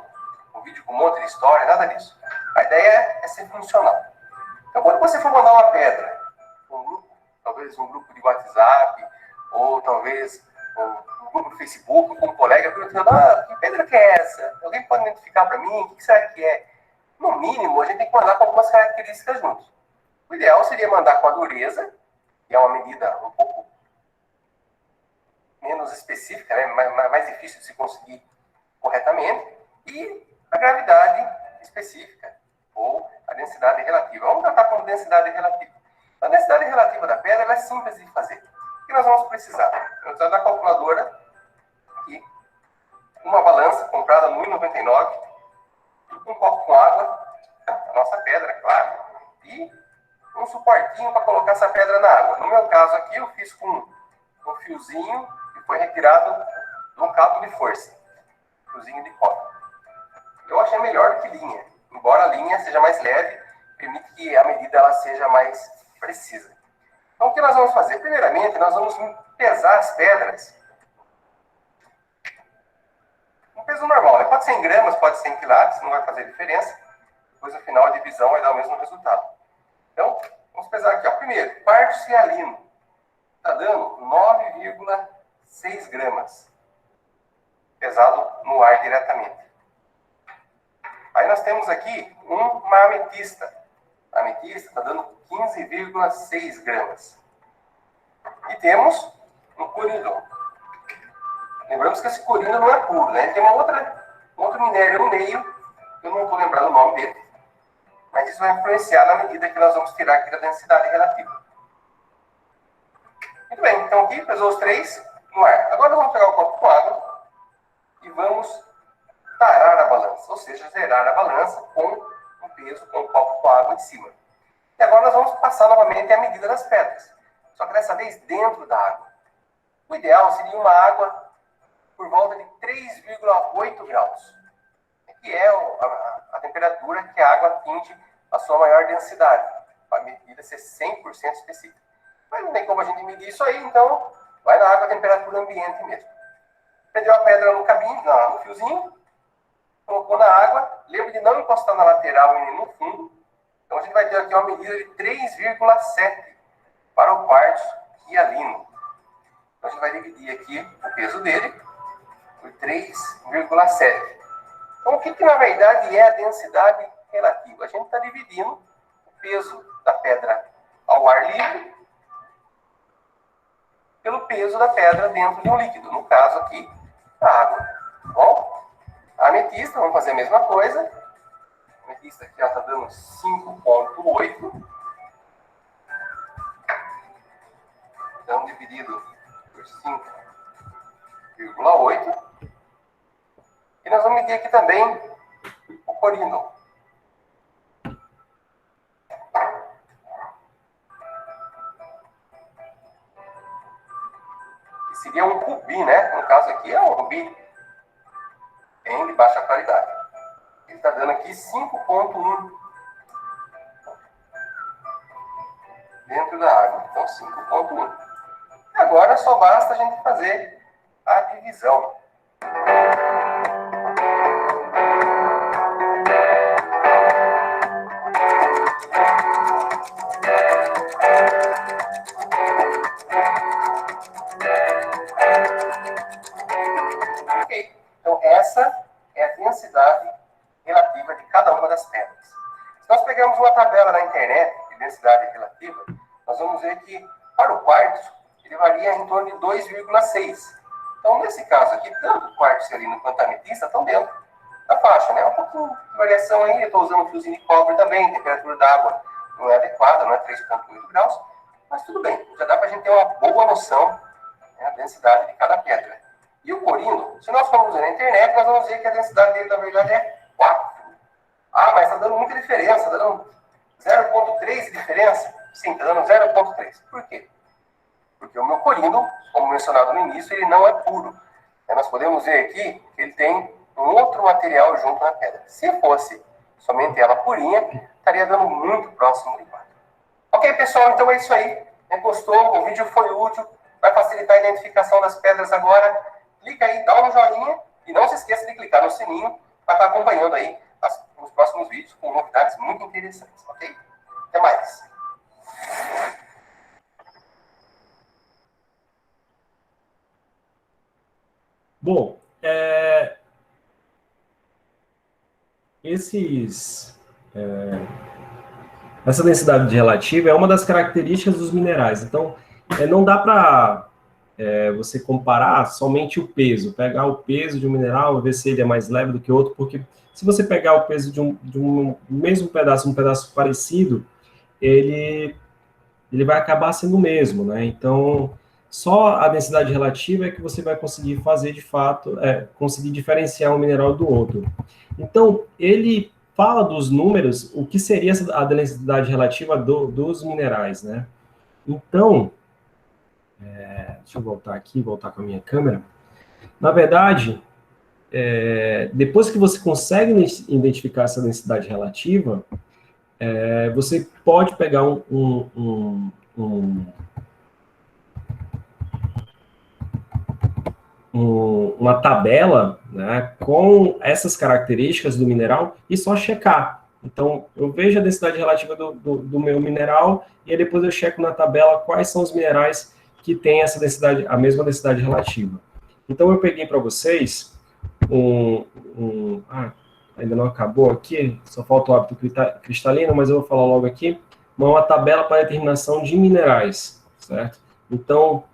Speaker 5: o vídeo com um monte de história, nada disso. A ideia é ser funcional. Então, quando você for mandar uma pedra, um grupo, talvez um grupo de WhatsApp, ou talvez um grupo do Facebook, com um colega perguntando, que pedra que é essa? Alguém pode identificar para mim? O que será que é? No mínimo, a gente tem que mandar com algumas características juntos. O ideal seria mandar com a dureza, que é uma medida um pouco menos específica, né? mais difícil de se conseguir corretamente, e a gravidade específica, ou a densidade relativa. Vamos tratar como densidade relativa. A densidade relativa da pedra ela é simples de fazer. O que nós vamos precisar? Nós precisamos da calculadora, aqui, uma balança comprada no 1,99, um copo com água, a nossa pedra, claro, e um suportinho para colocar essa pedra na água. No meu caso aqui, eu fiz com um fiozinho que foi retirado de um cabo de força, fiozinho de cobre. Eu achei melhor do que linha, embora a linha seja mais leve, permite que a medida ela seja mais precisa. Então, o que nós vamos fazer? Primeiramente, nós vamos pesar as pedras. Um peso normal, né? Pode ser em gramas, pode ser em quilates, não vai fazer diferença. Depois, no final, a divisão vai dar o mesmo resultado. Então, vamos pesar aqui. Ó. Primeiro, quartzo cialino. Está dando 9,6 gramas. Pesado no ar diretamente. Aí nós temos aqui uma ametista. A ametista está dando 15,6 gramas. E temos um coridon. Lembramos que esse coridon não é puro, né? Tem outro minério no meio, eu não estou lembrando o nome dele, mas isso vai influenciar na medida que nós vamos tirar aqui da densidade relativa. Muito bem, então aqui pesou os três no ar. Agora vamos pegar o copo com água e vamos tarar a balança, ou seja, zerar a balança com um peso, com um copo com água em cima. E agora nós vamos passar novamente a medida das pedras, só que dessa vez dentro da água. O ideal seria uma água por volta de 3,8 graus, que é a temperatura que a água atinge a sua maior densidade, para a medida ser 100% específica. Mas não tem como a gente medir isso aí, então vai na água a temperatura ambiente mesmo. Prendeu a pedra no cabinho, no fiozinho, colocou na água, lembra de não encostar na lateral e nem no fundo. Então a gente vai ter aqui uma medida de 3,7 para o quartzo hialino. Então a gente vai dividir aqui o peso dele por 3,7. Então o que na verdade é a densidade relativa? A gente está dividindo o peso da pedra ao ar livre pelo peso da pedra dentro de um líquido, no caso aqui, a água. Bom, a ametista, vamos fazer a mesma coisa. A ametista aqui está dando 5,8. Então, dividido por 5,8. E nós vamos medir aqui também o corino. Seria um rubi, né? No caso aqui é um rubi bem de baixa qualidade. Ele está dando aqui 5,1 dentro da água. Então, 5,1. Agora só basta a gente fazer a divisão. Então, essa é a densidade relativa de cada uma das pedras. Se nós pegarmos uma tabela na internet de densidade relativa, nós vamos ver que, para o quartzo, ele varia em torno de 2,6. Então, nesse caso aqui, tanto o quartzo hialino quanto a ametista estão dentro da faixa, né? Um pouquinho de variação aí, eu estou usando um fiozinho de cobre também, a temperatura da água não é adequada, não é 3,8 graus, mas tudo bem, já dá para a gente ter uma boa noção, né, da densidade de cada pedra. E o corino, se nós formos ver na internet, nós vamos ver que a densidade dele, na verdade, é 4. Ah, mas está dando muita diferença, está dando 0,3 de diferença? Sim, está dando 0,3. Por quê? Porque o meu corino, como mencionado no início, ele não é puro. Nós podemos ver aqui que ele tem um outro material junto na pedra. Se fosse somente ela purinha, estaria dando muito próximo de 4. Ok, pessoal, então é isso aí. Gostou? O vídeo foi útil, vai facilitar a identificação das pedras agora. Clica aí, dá um joinha e não se esqueça de clicar no sininho para estar acompanhando aí os próximos vídeos com novidades muito interessantes, ok? Até mais!
Speaker 1: Bom, essa densidade relativa é uma das características dos minerais. Então, não dá para você comparar somente o peso, pegar o peso de um mineral, ver se ele é mais leve do que outro, porque se você pegar o peso de um mesmo pedaço, um pedaço parecido, ele vai acabar sendo o mesmo, né? Então, só a densidade relativa é que você vai conseguir fazer, de fato, conseguir diferenciar um mineral do outro. Então, ele fala dos números, o que seria a densidade relativa dos minerais, né? Então, deixa eu voltar aqui, voltar com a minha câmera. Na verdade, depois que você consegue identificar essa densidade relativa, você pode pegar uma tabela, né, com essas características do mineral e só checar. Então, eu vejo a densidade relativa do meu mineral e aí depois eu checo na tabela quais são os minerais que têm essa densidade, a mesma densidade relativa. Então, eu peguei para vocês ainda não acabou aqui, só falta o hábito cristalino, mas eu vou falar logo aqui, uma tabela para determinação de minerais, certo? Então,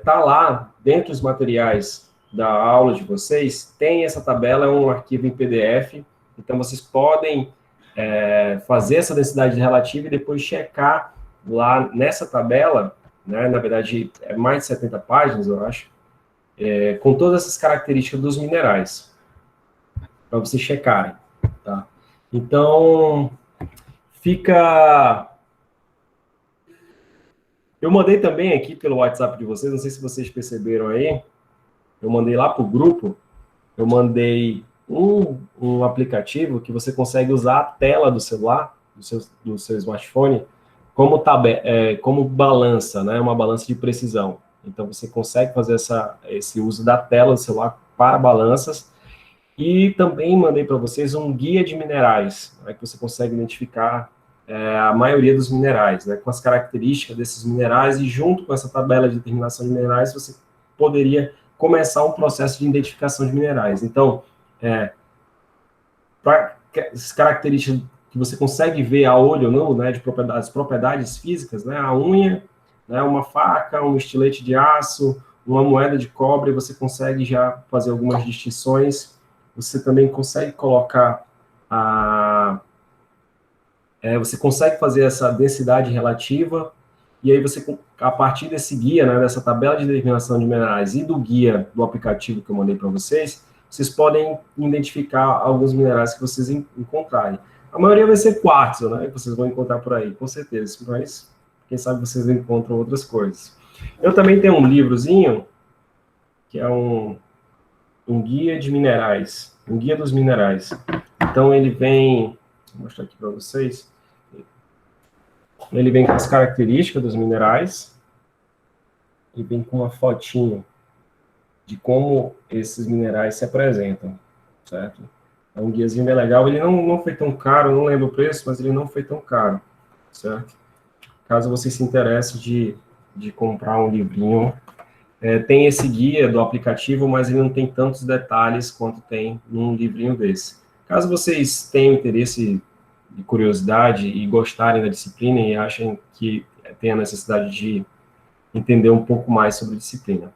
Speaker 1: tá lá, dentro dos materiais da aula de vocês, tem essa tabela, é um arquivo em PDF, então vocês podem fazer essa densidade relativa e depois checar lá nessa tabela, né, na verdade, é mais de 70 páginas, eu acho, com todas essas características dos minerais, para vocês checarem, tá? Então, fica... Eu mandei também aqui pelo WhatsApp de vocês, não sei se vocês perceberam aí, eu mandei lá para o grupo, eu mandei um aplicativo que você consegue usar a tela do celular, do seu smartphone, como balança, né? Uma balança de precisão. Então, você consegue fazer esse uso da tela do celular para balanças. E também mandei para vocês um guia de minerais, né, que você consegue identificar a maioria dos minerais, né, com as características desses minerais, e junto com essa tabela de determinação de minerais, você poderia começar um processo de identificação de minerais. Então, para as características que você consegue ver a olho nu, né, de propriedades físicas, né, a unha, né, uma faca, um estilete de aço, uma moeda de cobre, você consegue já fazer algumas distinções. Você também consegue colocar você consegue fazer essa densidade relativa, e aí você, a partir desse guia, né, dessa tabela de determinação de minerais e do guia do aplicativo que eu mandei para vocês, vocês podem identificar alguns minerais que vocês encontrarem. A maioria vai ser quartzo, né, que vocês vão encontrar por aí, com certeza, mas quem sabe vocês encontram outras coisas. Eu também tenho um livrozinho, que é um guia de minerais, um guia dos minerais. Então, ele vem, vou mostrar aqui para vocês, ele vem com as características dos minerais, e vem com uma fotinha de como esses minerais se apresentam, certo? É um guiazinho bem legal, ele não foi tão caro, não lembro o preço, mas ele não foi tão caro, certo? Caso você se interesse de comprar um livrinho, tem esse guia do aplicativo, mas ele não tem tantos detalhes quanto tem num livrinho desse. Caso vocês tenham interesse e curiosidade e gostarem da disciplina e achem que tem a necessidade de entender um pouco mais sobre a disciplina.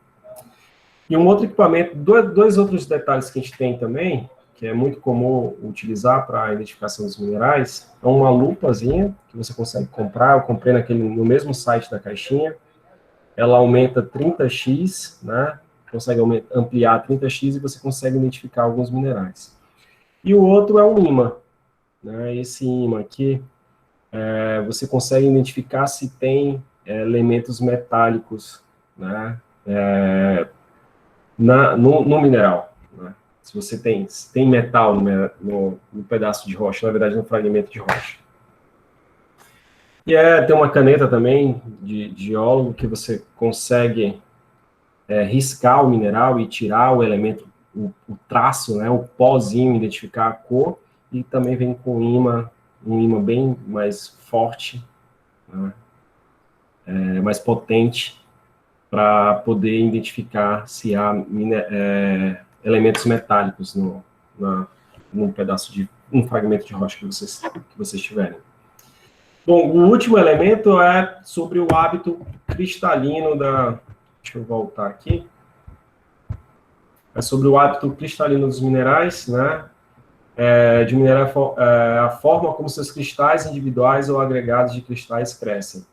Speaker 1: E um outro equipamento, dois outros detalhes que a gente tem também, que é muito comum utilizar para a identificação dos minerais, é uma lupazinha que você consegue comprar. Eu comprei no mesmo site da caixinha. Ela aumenta 30x, né? Consegue ampliar 30x e você consegue identificar alguns minerais. E o outro é um ímã, né? Esse ímã aqui, você consegue identificar se tem elementos metálicos, né? No mineral, né? Se tem metal no pedaço de rocha, na verdade, no fragmento de rocha. E tem uma caneta também de geólogo que você consegue riscar o mineral e tirar o elemento, o traço, né, o pozinho, identificar a cor, e também vem com um ímã bem mais forte, né, mais potente, para poder identificar se há elementos metálicos num fragmento de rocha que vocês tiverem. Bom, o último elemento é sobre o hábito cristalino deixa eu voltar aqui. É sobre o hábito cristalino dos minerais, né? A forma como seus cristais individuais ou agregados de cristais crescem.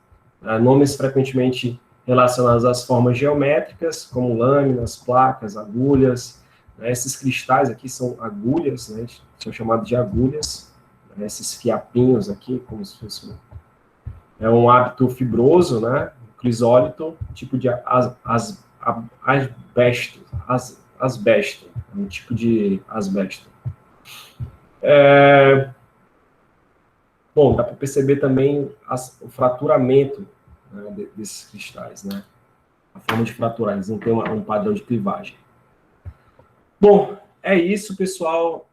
Speaker 1: Nomes frequentemente relacionados às formas geométricas, como lâminas, placas, agulhas. Esses cristais aqui são agulhas, né? São chamados de agulhas. Esses fiapinhos aqui, como se fosse um hábito fibroso, né? Crisólito, tipo de asbesto, um tipo de asbesto. Bom, dá para perceber também o fraturamento, né, desses cristais, né? A forma de fraturar, eles não têm um padrão de clivagem. Bom, é isso, pessoal.